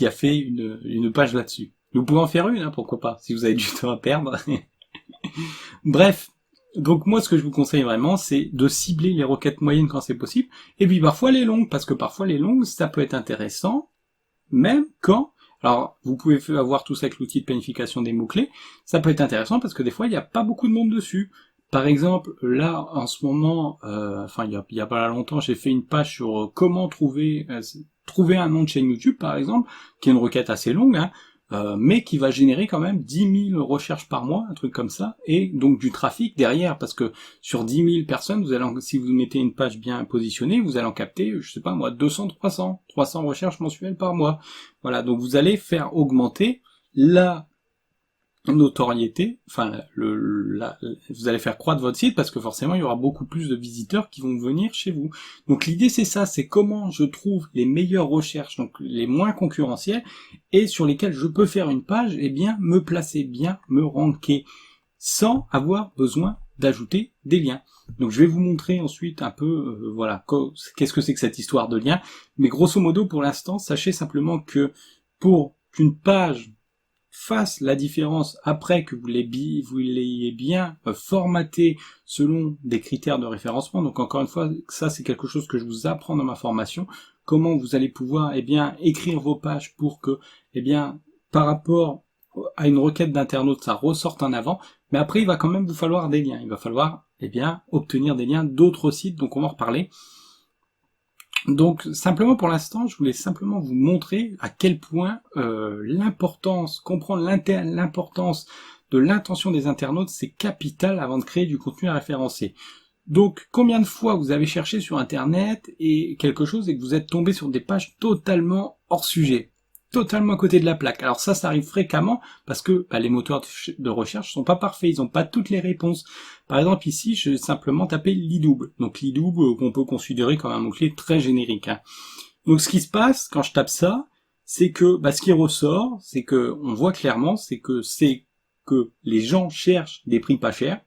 Speaker 1: a fait une page là-dessus. Vous pouvez en faire une, hein, pourquoi pas, si vous avez du temps à perdre. Bref. Donc moi, ce que je vous conseille vraiment, c'est de cibler les requêtes moyennes quand c'est possible, et puis parfois les longues, parce que parfois les longues, ça peut être intéressant, même quand, alors vous pouvez avoir tout ça avec l'outil de planification des mots-clés, ça peut être intéressant parce que des fois, il n'y a pas beaucoup de monde dessus. Par exemple, là, en ce moment, il y a pas longtemps, j'ai fait une page sur comment trouver un nom de chaîne YouTube, par exemple, qui est une requête assez longue, hein, mais qui va générer quand même 10 000 recherches par mois, un truc comme ça, et donc du trafic derrière, parce que sur 10 000 personnes, si vous mettez une page bien positionnée, vous allez en capter, je sais pas moi, 200, 300 recherches mensuelles par mois. Voilà, donc vous allez faire augmenter la notoriété, vous allez faire croître votre site parce que forcément il y aura beaucoup plus de visiteurs qui vont venir chez vous. Donc l'idée c'est ça, c'est comment je trouve les meilleures recherches, donc les moins concurrentielles, et sur lesquelles je peux faire une page, et bien me placer bien, me ranker, sans avoir besoin d'ajouter des liens. Donc je vais vous montrer ensuite un peu, qu'est-ce que c'est que cette histoire de liens, mais grosso modo pour l'instant, sachez simplement que pour qu'une page fasse la différence après que vous l'ayez bien formaté selon des critères de référencement. Donc encore une fois, ça c'est quelque chose que je vous apprends dans ma formation, comment vous allez pouvoir écrire vos pages pour que par rapport à une requête d'internaute ça ressorte en avant, mais après il va quand même vous falloir des liens, il va falloir obtenir des liens d'autres sites, donc on va en reparler. Donc simplement pour l'instant, je voulais simplement vous montrer à quel point comprendre l'importance de l'intention des internautes, c'est capital avant de créer du contenu à référencer. Donc combien de fois vous avez cherché sur internet et quelque chose et que vous êtes tombé sur des pages totalement hors sujet, totalement à côté de la plaque. Alors ça arrive fréquemment parce que les moteurs de recherche sont pas parfaits, ils n'ont pas toutes les réponses. Par exemple ici, je vais simplement taper l'e-double. Donc l'e-double qu'on peut considérer comme un mot-clé très générique. Hein. Donc ce qui se passe quand je tape ça, c'est que ce qui ressort, c'est que on voit clairement, c'est que les gens cherchent des prix pas chers.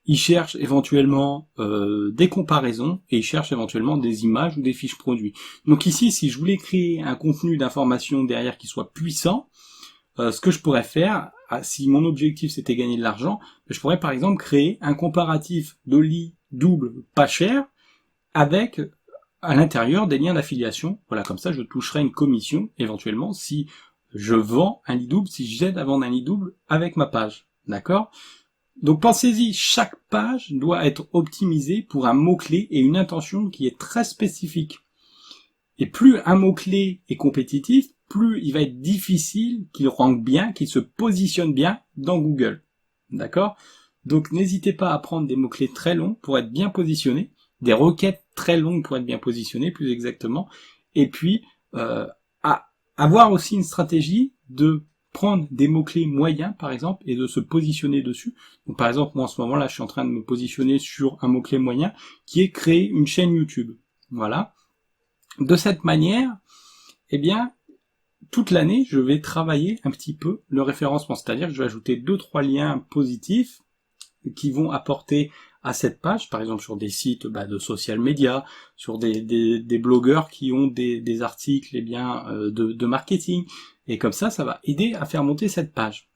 Speaker 1: Ils cherchent éventuellement des comparaisons et ils cherchent éventuellement des images ou des fiches produits. Donc ici, si je voulais créer un contenu d'information derrière qui soit puissant, ce que je pourrais faire, si mon objectif c'était gagner de l'argent, je pourrais par exemple créer un comparatif de lit double pas cher avec à l'intérieur des liens d'affiliation. Voilà, comme ça je toucherai une commission éventuellement si je vends un lit double, si j'aide à vendre un lit double avec ma page. D'accord ? Donc pensez-y, chaque page doit être optimisée pour un mot-clé et une intention qui est très spécifique. Et plus un mot-clé est compétitif, plus il va être difficile qu'il rank bien, qu'il se positionne bien dans Google. D'accord ? Donc n'hésitez pas à prendre des mots-clés très longs pour être bien positionnés, des requêtes très longues pour être bien positionnées, plus exactement, et puis à avoir aussi une stratégie de prendre des mots-clés moyens, par exemple, et de se positionner dessus. Donc, par exemple, moi, en ce moment-là, je suis en train de me positionner sur un mot-clé moyen, qui est créer une chaîne YouTube. Voilà. De cette manière, eh bien, toute l'année, je vais travailler un petit peu le référencement, c'est-à-dire que je vais ajouter 2-3 liens positifs qui vont apporter à cette page, par exemple sur des sites de social media, sur des blogueurs qui ont des articles de marketing, et comme ça va aider à faire monter cette page.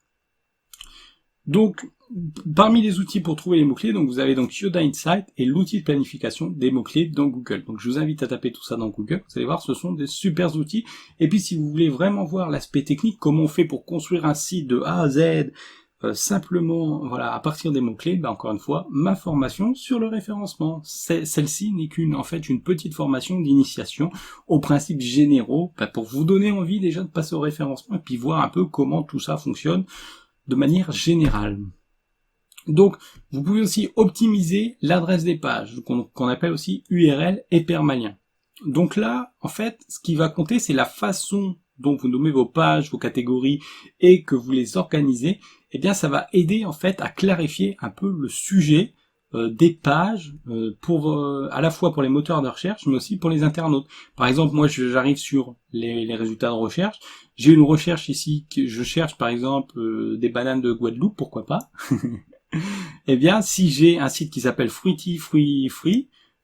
Speaker 1: Donc, parmi les outils pour trouver les mots-clés, donc vous avez donc Yoda Insight et l'outil de planification des mots-clés dans Google. Donc je vous invite à taper tout ça dans Google, vous allez voir, ce sont des super outils. Et puis si vous voulez vraiment voir l'aspect technique, comment on fait pour construire un site de A à Z, simplement, voilà, à partir des mots-clés, encore une fois, ma formation sur le référencement. Celle-ci n'est qu'une petite formation d'initiation aux principes généraux, pour vous donner envie déjà de passer au référencement et puis voir un peu comment tout ça fonctionne de manière générale. Donc, vous pouvez aussi optimiser l'adresse des pages, qu'on appelle aussi URL et permalien. Donc là, en fait, ce qui va compter, c'est la façon dont vous nommez vos pages, vos catégories, et que vous les organisez. Eh bien, ça va aider, en fait, à clarifier un peu le sujet des pages, à la fois pour les moteurs de recherche, mais aussi pour les internautes. Par exemple, moi, j'arrive sur les résultats de recherche. J'ai une recherche ici, je cherche par exemple des bananes de Guadeloupe, pourquoi pas. Eh bien, si j'ai un site qui s'appelle Fruity Free,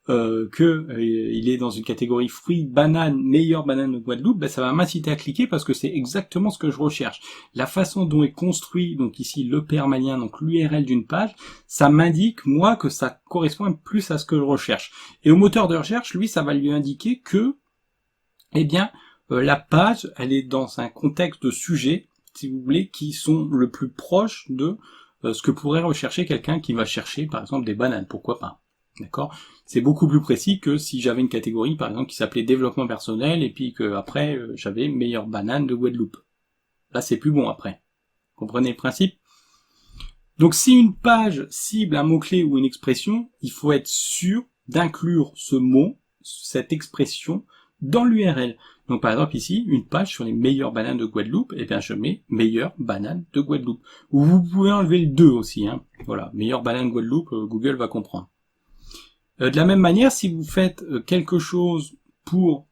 Speaker 1: il est dans une catégorie fruits, bananes, meilleure banane de Guadeloupe, ça va m'inciter à cliquer parce que c'est exactement ce que je recherche. La façon dont est construit, donc ici le permalien, donc l'URL d'une page, ça m'indique moi que ça correspond plus à ce que je recherche. Et au moteur de recherche, lui, ça va lui indiquer que, eh bien, la page, elle est dans un contexte de sujets, si vous voulez, qui sont le plus proches de ce que pourrait rechercher quelqu'un qui va chercher, par exemple, des bananes, pourquoi pas. D'accord? C'est beaucoup plus précis que si j'avais une catégorie, par exemple, qui s'appelait développement personnel, et puis que après j'avais meilleure banane de Guadeloupe. Là, c'est plus bon après. Comprenez le principe? Donc, si une page cible un mot-clé ou une expression, il faut être sûr d'inclure ce mot, cette expression, dans l'URL. Donc, par exemple, ici, une page sur les meilleures bananes de Guadeloupe, eh bien, je mets meilleure banane de Guadeloupe. Ou vous pouvez enlever le 2 aussi, hein. Voilà, meilleure banane de Guadeloupe, Google va comprendre. De la même manière, si vous faites quelque chose pour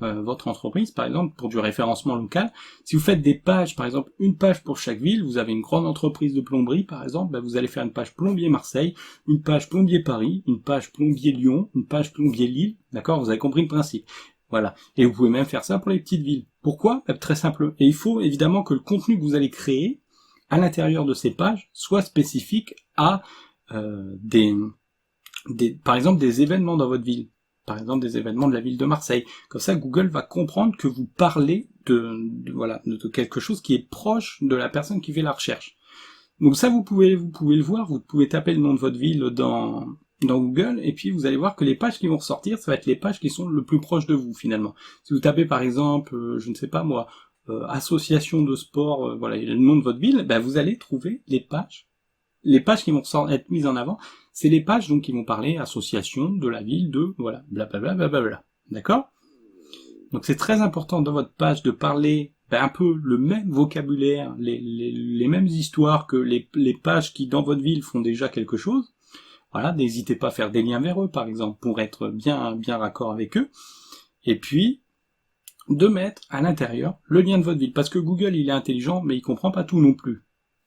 Speaker 1: votre entreprise, par exemple, pour du référencement local, si vous faites des pages, par exemple, une page pour chaque ville, vous avez une grande entreprise de plomberie, par exemple, vous allez faire une page plombier Marseille, une page plombier Paris, une page plombier Lyon, une page plombier Lille, d'accord? Vous avez compris le principe. Voilà. Et vous pouvez même faire ça pour les petites villes. Pourquoi? Très simple. Et il faut évidemment que le contenu que vous allez créer à l'intérieur de ces pages soit spécifique à par exemple des événements dans votre ville, par exemple des événements de la ville de Marseille. Comme ça, Google va comprendre que vous parlez de quelque chose qui est proche de la personne qui fait la recherche. Donc ça, vous pouvez le voir, vous pouvez taper le nom de votre ville dans Google, et puis vous allez voir que les pages qui vont ressortir, ça va être les pages qui sont le plus proches de vous, finalement. Si vous tapez par exemple, je ne sais pas moi, association de sport, le nom de votre ville, vous allez trouver les pages qui vont être mises en avant, c'est les pages donc qui vont parler association de la ville de, voilà, blablabla, blablabla. D'accord? Donc c'est très important dans votre page de parler un peu le même vocabulaire, les mêmes histoires que les pages qui dans votre ville font déjà quelque chose. Voilà, n'hésitez pas à faire des liens vers eux, par exemple, pour être bien raccord avec eux. Et puis, de mettre à l'intérieur le lien de votre ville. Parce que Google, il est intelligent, mais il comprend pas tout non plus.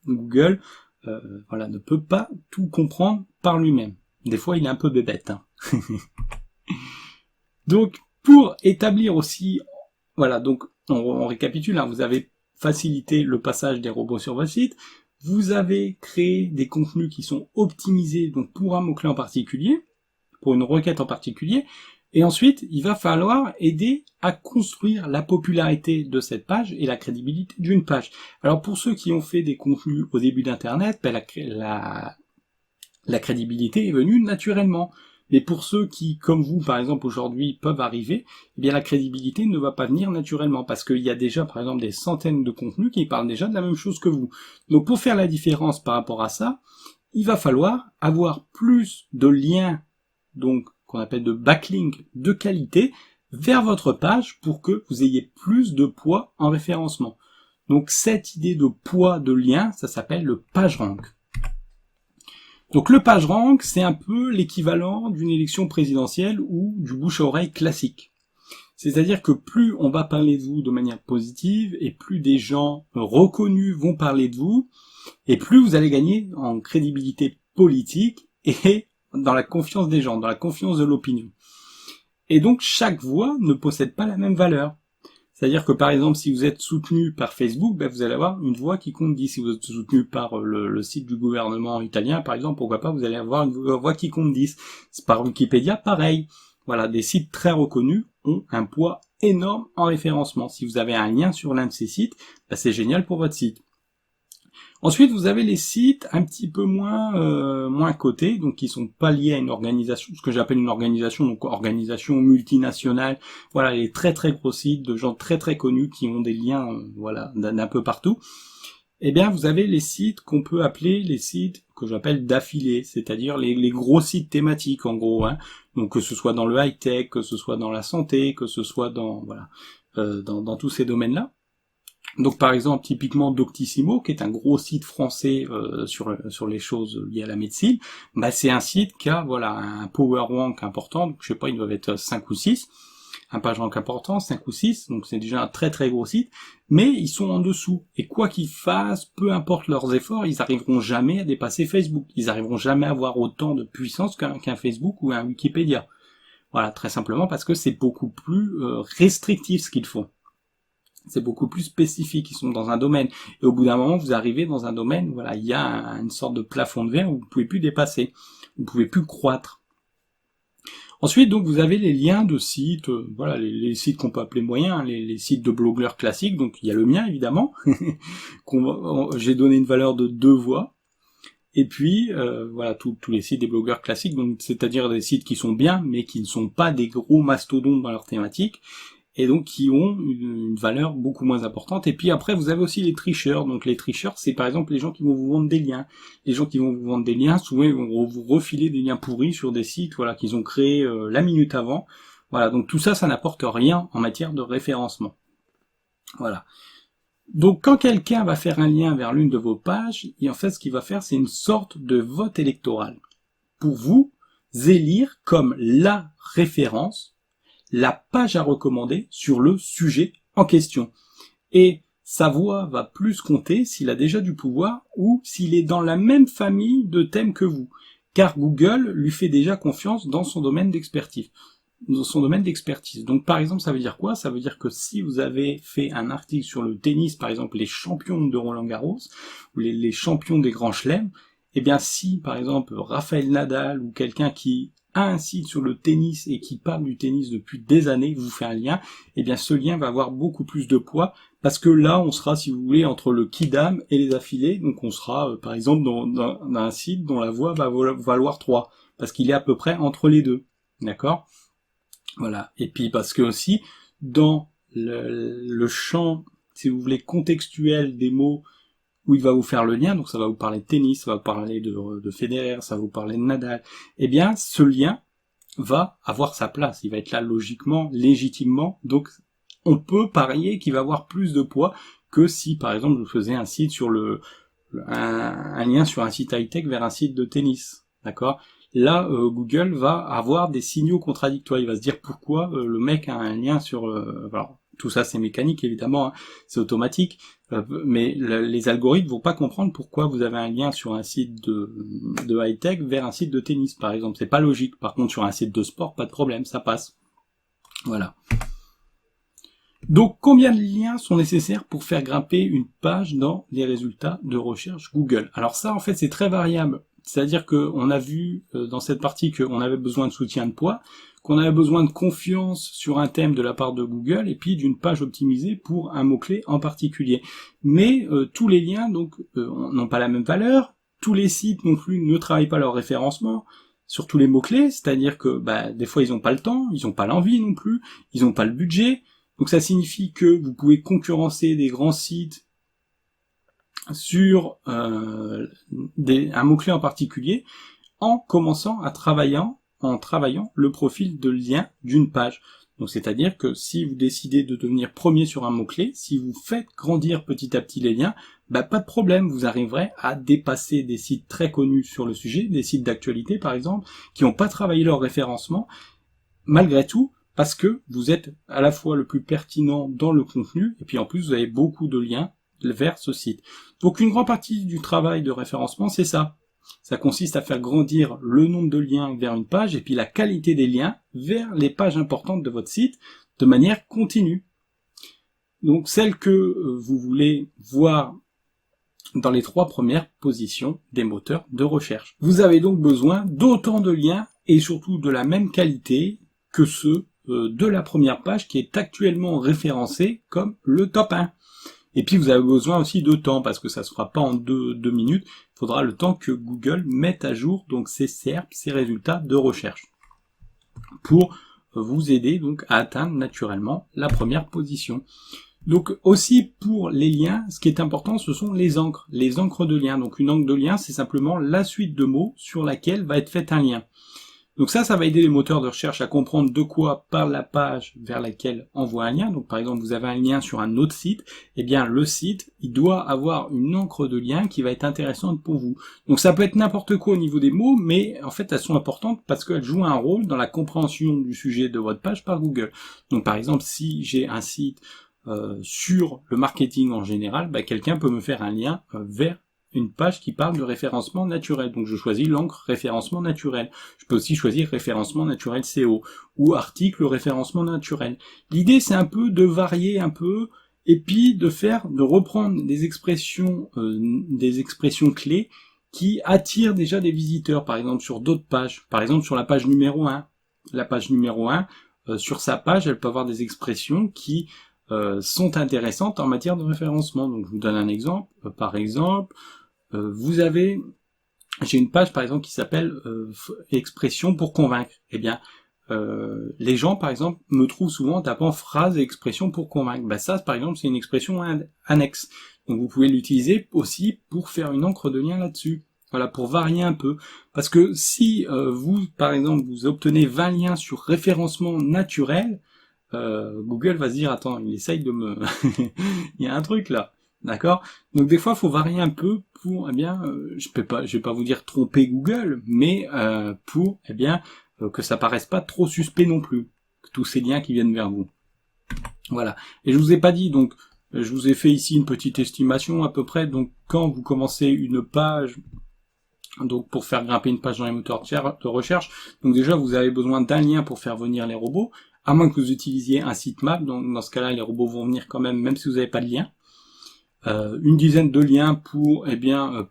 Speaker 1: Google, ne peut pas tout comprendre par lui-même. Des fois, il est un peu bébête. Hein. Donc, pour établir aussi, donc on récapitule, hein, vous avez facilité le passage des robots sur votre site, vous avez créé des contenus qui sont optimisés donc pour un mot-clé en particulier, pour une requête en particulier, et ensuite, il va falloir aider à construire la popularité de cette page et la crédibilité d'une page. Alors pour ceux qui ont fait des contenus au début d'Internet, la crédibilité est venue naturellement. Mais pour ceux qui, comme vous, par exemple, aujourd'hui, peuvent arriver, eh bien la crédibilité ne va pas venir naturellement, parce qu'il y a déjà, par exemple, des centaines de contenus qui parlent déjà de la même chose que vous. Donc pour faire la différence par rapport à ça, il va falloir avoir plus de liens, donc qu'on appelle de backlink de qualité, vers votre page pour que vous ayez plus de poids en référencement. Donc cette idée de poids de lien, ça s'appelle le PageRank. Donc le PageRank, c'est un peu l'équivalent d'une élection présidentielle ou du bouche à oreille classique. C'est-à-dire que plus on va parler de vous de manière positive, et plus des gens reconnus vont parler de vous, et plus vous allez gagner en crédibilité politique et dans la confiance des gens, dans la confiance de l'opinion. Et donc chaque voix ne possède pas la même valeur. C'est-à-dire que par exemple, si vous êtes soutenu par Facebook, ben, vous allez avoir une voix qui compte 10. Si vous êtes soutenu par le site du gouvernement italien, par exemple, pourquoi pas, vous allez avoir une voix qui compte 10. Par Wikipédia, pareil. Voilà, des sites très reconnus ont un poids énorme en référencement. Si vous avez un lien sur l'un de ces sites, ben, c'est génial pour votre site. Ensuite, vous avez les sites un petit peu moins cotés, donc qui sont pas liés à une organisation, ce que j'appelle une organisation, donc organisation multinationale. Voilà, les très très gros sites de gens très très connus qui ont des liens, voilà, d'un peu partout. Eh bien, vous avez les sites qu'on peut appeler les sites que j'appelle d'affiliés, c'est-à-dire les gros sites thématiques en gros, hein. Donc que ce soit dans le high-tech, que ce soit dans la santé, que ce soit dans voilà, dans tous ces domaines-là. Donc par exemple typiquement Doctissimo, qui est un gros site français sur les choses liées à la médecine, bah c'est un site qui a voilà un power rank important, donc je sais pas, ils doivent être 5 ou 6, un page rank important, 5 ou 6, donc c'est déjà un très très gros site, mais ils sont en dessous, et quoi qu'ils fassent, peu importe leurs efforts, ils arriveront jamais à dépasser Facebook, ils arriveront jamais à avoir autant de puissance qu'un Facebook ou un Wikipédia. Voilà, très simplement parce que c'est beaucoup plus restrictif ce qu'ils font. C'est beaucoup plus spécifique, ils sont dans un domaine. Et au bout d'un moment, vous arrivez dans un domaine, voilà, il y a une sorte de plafond de verre où vous ne pouvez plus dépasser, vous ne pouvez plus croître. Ensuite, donc, vous avez les liens de sites, voilà, les sites qu'on peut appeler moyens, les sites de blogueurs classiques, donc il y a le mien, évidemment, j'ai donné une valeur de 2 voix, et puis, voilà, tous les sites des blogueurs classiques, donc c'est-à-dire des sites qui sont bien, mais qui ne sont pas des gros mastodontes dans leur thématique, et donc qui ont une valeur beaucoup moins importante. Et puis après, vous avez aussi les tricheurs. Donc les tricheurs, c'est par exemple les gens qui vont vous vendre des liens. Les gens qui vont vous vendre des liens, souvent ils vont vous refiler des liens pourris sur des sites voilà, qu'ils ont créés la minute avant. Voilà, donc tout ça, ça n'apporte rien en matière de référencement. Voilà. Donc quand quelqu'un va faire un lien vers l'une de vos pages, et en fait ce qu'il va faire, c'est une sorte de vote électoral. Pour vous élire comme la référence la page à recommander sur le sujet en question. Et sa voix va plus compter s'il a déjà du pouvoir ou s'il est dans la même famille de thèmes que vous, car Google lui fait déjà confiance dans son domaine d'expertise. Donc par exemple, ça veut dire quoi? Ça veut dire que si vous avez fait un article sur le tennis, par exemple les champions de Roland-Garros, ou les champions des grands chelems, eh bien si par exemple Raphaël Nadal ou quelqu'un qui a un site sur le tennis et qui parle du tennis depuis des années, vous fait un lien, eh bien ce lien va avoir beaucoup plus de poids, parce que là on sera, si vous voulez, entre le Kidam et les affiliés, donc on sera par exemple dans un site dont la voix va valoir 3, parce qu'il est à peu près entre les deux, d'accord? Voilà, et puis parce que aussi, dans le champ, si vous voulez, contextuel des mots, où il va vous faire le lien, donc ça va vous parler de tennis, ça va vous parler de Federer, ça va vous parler de Nadal, eh bien ce lien va avoir sa place, il va être là logiquement, légitimement, donc on peut parier qu'il va avoir plus de poids que si par exemple je faisais un site sur un lien sur un site high-tech vers un site de tennis, d'accord? Là, Google va avoir des signaux contradictoires, il va se dire pourquoi le mec a un lien sur... alors, tout ça c'est mécanique évidemment, hein, c'est automatique, mais les algorithmes vont pas comprendre pourquoi vous avez un lien sur un site de high-tech vers un site de tennis, par exemple. C'est pas logique. Par contre, sur un site de sport, pas de problème, ça passe. Voilà. Donc, combien de liens sont nécessaires pour faire grimper une page dans les résultats de recherche Google? Alors ça, en fait, c'est très variable. C'est-à-dire qu'on a vu dans cette partie qu'on avait besoin de soutien de poids, qu'on avait besoin de confiance sur un thème de la part de Google, et puis d'une page optimisée pour un mot-clé en particulier. Mais tous les liens donc n'ont pas la même valeur, tous les sites non plus ne travaillent pas leur référencement sur tous les mots-clés, c'est-à-dire que des fois ils n'ont pas le temps, ils n'ont pas l'envie non plus, ils n'ont pas le budget, donc ça signifie que vous pouvez concurrencer des grands sites sur un mot-clé en particulier en commençant en travaillant le profil de lien d'une page. Donc c'est-à-dire que si vous décidez de devenir premier sur un mot-clé, si vous faites grandir petit à petit les liens, pas de problème, vous arriverez à dépasser des sites très connus sur le sujet, des sites d'actualité par exemple, qui n'ont pas travaillé leur référencement, malgré tout, parce que vous êtes à la fois le plus pertinent dans le contenu, et puis en plus vous avez beaucoup de liens vers ce site. Donc une grande partie du travail de référencement, c'est ça. Ça consiste à faire grandir le nombre de liens vers une page, et puis la qualité des liens vers les pages importantes de votre site, de manière continue. Donc celle que vous voulez voir dans les 3 premières positions des moteurs de recherche. Vous avez donc besoin d'autant de liens, et surtout de la même qualité que ceux de la première page qui est actuellement référencée comme le top 1. Et puis vous avez besoin aussi de temps, parce que ça se fera pas en 2 minutes, il faudra le temps que Google mette à jour donc ses SERP, ses résultats de recherche, pour vous aider donc à atteindre naturellement la première position. Donc aussi pour les liens, ce qui est important, ce sont les encres de liens. Donc une encre de lien, c'est simplement la suite de mots sur laquelle va être fait un lien. Donc ça va aider les moteurs de recherche à comprendre de quoi parle la page vers laquelle envoie un lien. Donc par exemple, vous avez un lien sur un autre site, eh bien le site, il doit avoir une encre de lien qui va être intéressante pour vous. Donc ça peut être n'importe quoi au niveau des mots, mais en fait elles sont importantes parce qu'elles jouent un rôle dans la compréhension du sujet de votre page par Google. Donc par exemple, si j'ai un site sur le marketing en général, quelqu'un peut me faire un lien vers une page qui parle de référencement naturel. Donc je choisis l'encre référencement naturel. Je peux aussi choisir référencement naturel SEO ou article référencement naturel. L'idée c'est un peu de varier un peu et puis de reprendre des expressions clés qui attirent déjà des visiteurs, par exemple sur d'autres pages, par exemple sur la page numéro 1. La page numéro 1, sur sa page, elle peut avoir des expressions qui sont intéressantes en matière de référencement. Donc je vous donne un exemple. Par exemple, j'ai une page par exemple qui s'appelle expression pour convaincre. Eh bien, les gens par exemple me trouvent souvent en tapant phrase et expression pour convaincre. Ça par exemple c'est une expression annexe. Donc vous pouvez l'utiliser aussi pour faire une encre de lien là-dessus. Voilà, pour varier un peu. Parce que si vous, par exemple, vous obtenez 20 liens sur référencement naturel, Google va se dire, attends, il essaye de me... il y a un truc là. D'accord? Donc des fois, il faut varier un peu pour, je vais pas vous dire tromper Google, mais pour, que ça paraisse pas trop suspect non plus, tous ces liens qui viennent vers vous. Voilà. Et je vous ai pas dit, donc, je vous ai fait ici une petite estimation à peu près, donc quand vous commencez une page, donc pour faire grimper une page dans les moteurs de recherche, donc déjà vous avez besoin d'un lien pour faire venir les robots, à moins que vous utilisiez un sitemap, donc dans ce cas-là les robots vont venir quand même si vous n'avez pas de lien. Une dizaine de liens pour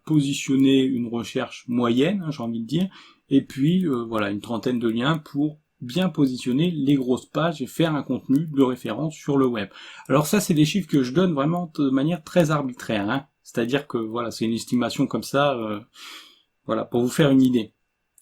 Speaker 1: positionner une recherche moyenne, j'ai envie de dire, et puis voilà, une trentaine de liens pour bien positionner les grosses pages et faire un contenu de référence sur le web. Alors ça c'est des chiffres que je donne vraiment de manière très arbitraire, hein. C'est-à-dire que voilà, c'est une estimation comme ça, voilà, pour vous faire une idée.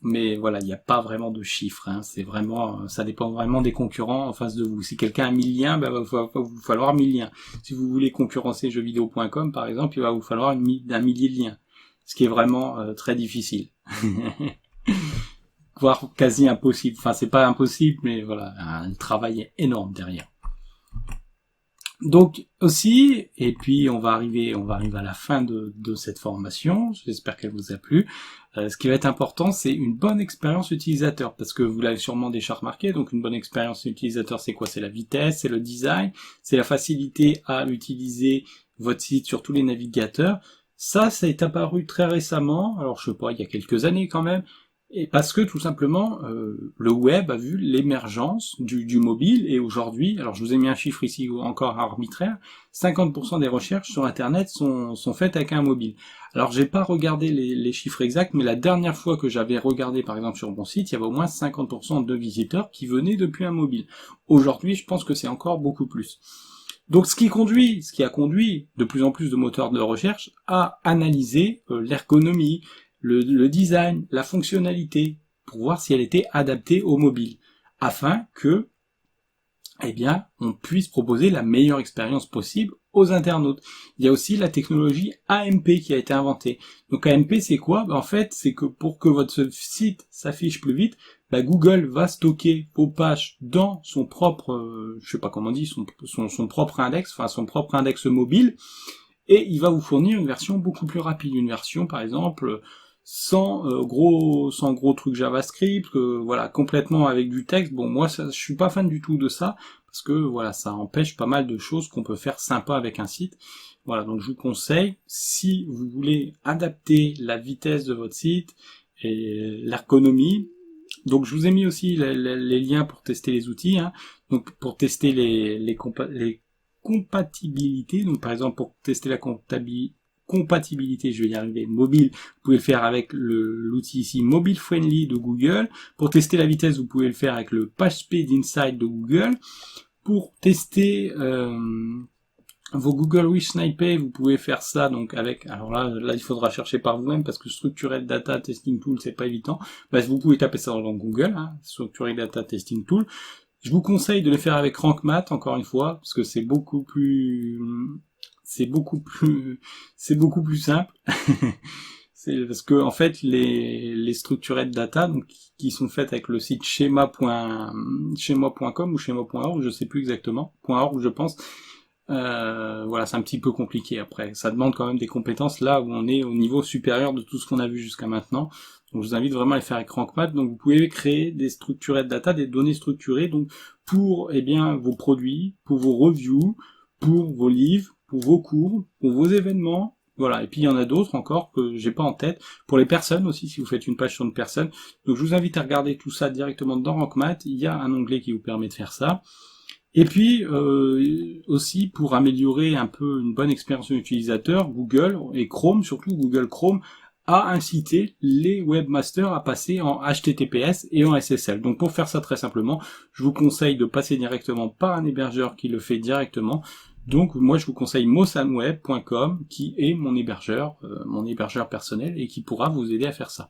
Speaker 1: Mais voilà, il n'y a pas vraiment de chiffres, hein. C'est vraiment, ça dépend vraiment des concurrents en face de vous. Si quelqu'un a 1000 liens, va vous falloir 1000 liens. Si vous voulez concurrencer jeuxvideo.com par exemple, il va vous falloir un millier de liens. Ce qui est vraiment très difficile. Voire quasi impossible. Enfin, c'est pas impossible, mais voilà, un travail énorme derrière. Donc aussi, et puis on va arriver à la fin de cette formation, j'espère qu'elle vous a plu. Ce qui va être important, c'est une bonne expérience utilisateur, parce que vous l'avez sûrement déjà remarqué, donc une bonne expérience utilisateur, c'est quoi? C'est la vitesse, c'est le design, c'est la facilité à utiliser votre site sur tous les navigateurs. Ça est apparu très récemment, alors je sais pas, il y a quelques années quand même, et parce que tout simplement le web a vu l'émergence du mobile, et aujourd'hui, alors je vous ai mis un chiffre ici encore arbitraire, 50% des recherches sur internet sont faites avec un mobile. Alors j'ai pas regardé les chiffres exacts, mais la dernière fois que j'avais regardé par exemple sur mon site, il y avait au moins 50% de visiteurs qui venaient depuis un mobile. Aujourd'hui, je pense que c'est encore beaucoup plus. Donc ce qui a conduit de plus en plus de moteurs de recherche à analyser l'ergonomie, le design, la fonctionnalité, pour voir si elle était adaptée au mobile, afin que, on puisse proposer la meilleure expérience possible aux internautes. Il y a aussi la technologie AMP qui a été inventée. Donc AMP c'est quoi? En fait, c'est que pour que votre site s'affiche plus vite, Google va stocker vos pages dans son propre, je sais pas comment on dit, son propre index, enfin son propre index mobile, et il va vous fournir une version beaucoup plus rapide, une version par exemple sans gros trucs JavaScript, voilà, complètement avec du texte. Bon, moi, je suis pas fan du tout de ça, parce que voilà, ça empêche pas mal de choses qu'on peut faire sympa avec un site. Voilà, donc je vous conseille, si vous voulez adapter la vitesse de votre site et l'ergonomie, donc je vous ai mis aussi les liens pour tester les outils, hein. Donc pour tester les compatibilités, donc par exemple pour tester la compatibilité, je vais y arriver, mobile, vous pouvez le faire avec l'outil ici Mobile Friendly de Google. Pour tester la vitesse, vous pouvez le faire avec le PageSpeed Insight de Google. Pour tester vos Google Reach Snippet, vous pouvez faire ça donc avec, alors là il faudra chercher par vous-même parce que Structured Data Testing Tool c'est pas évident. Bah, vous pouvez taper ça dans Google, hein, Structured Data Testing Tool. Je vous conseille de le faire avec RankMath encore une fois parce que c'est beaucoup plus simple. C'est parce que en fait les structured data donc qui sont faites avec le site schema.com ou schema.org, je sais plus exactement, .org je pense. Voilà, c'est un petit peu compliqué après. Ça demande quand même des compétences là où on est au niveau supérieur de tout ce qu'on a vu jusqu'à maintenant. Donc je vous invite vraiment à les faire avec RankMath. Donc vous pouvez créer des structured data, des données structurées, donc pour vos produits, pour vos reviews, pour vos livres, pour vos cours, pour vos événements. Voilà, et puis il y en a d'autres encore que j'ai pas en tête. Pour les personnes aussi, si vous faites une page sur une personne. Donc je vous invite à regarder tout ça directement dans RankMath. Il y a un onglet qui vous permet de faire ça. Et puis aussi pour améliorer un peu une bonne expérience utilisateur, Google et Chrome, surtout Google Chrome, a incité les webmasters à passer en HTTPS et en SSL. Donc pour faire ça très simplement, je vous conseille de passer directement par un hébergeur qui le fait directement. Donc moi je vous conseille mosanweb.com qui est mon hébergeur personnel et qui pourra vous aider à faire ça.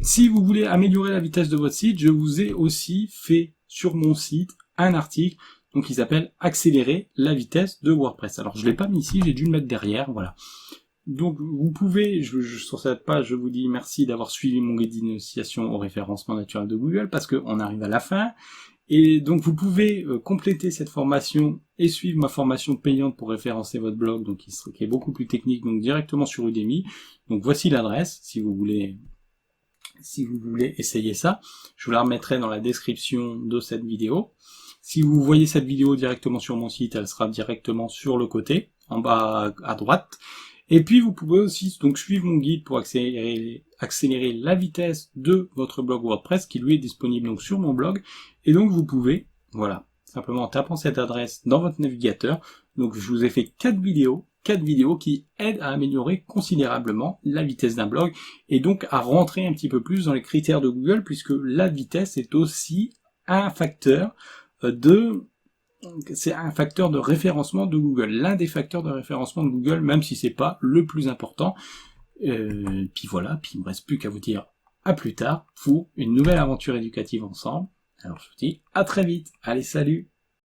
Speaker 1: Si vous voulez améliorer la vitesse de votre site, je vous ai aussi fait sur mon site un article donc il s'appelle Accélérer la vitesse de WordPress. Alors je l'ai pas mis ici, j'ai dû le mettre derrière, voilà. Donc vous pouvez, sur cette page, je vous dis merci d'avoir suivi mon guide d'initiation au référencement naturel de Google parce qu'on arrive à la fin. Et donc vous pouvez compléter cette formation et suivre ma formation payante pour référencer votre blog, donc qui est beaucoup plus technique, donc directement sur Udemy. Donc voici l'adresse si vous voulez essayer ça. Je vous la remettrai dans la description de cette vidéo. Si vous voyez cette vidéo directement sur mon site, elle sera directement sur le côté, en bas à droite. Et puis vous pouvez aussi donc suivre mon guide pour accélérer la vitesse de votre blog WordPress qui lui est disponible donc sur mon blog. Et donc vous pouvez, voilà, simplement en tapant cette adresse dans votre navigateur. Donc je vous ai fait 4 vidéos qui aident à améliorer considérablement la vitesse d'un blog et donc à rentrer un petit peu plus dans les critères de Google puisque la vitesse est aussi un facteur c'est un facteur de référencement de Google, l'un des facteurs de référencement de Google, même si c'est pas le plus important. Puis voilà, puis il me reste plus qu'à vous dire à plus tard pour une nouvelle aventure éducative ensemble. Alors je vous dis à très vite. Allez, salut!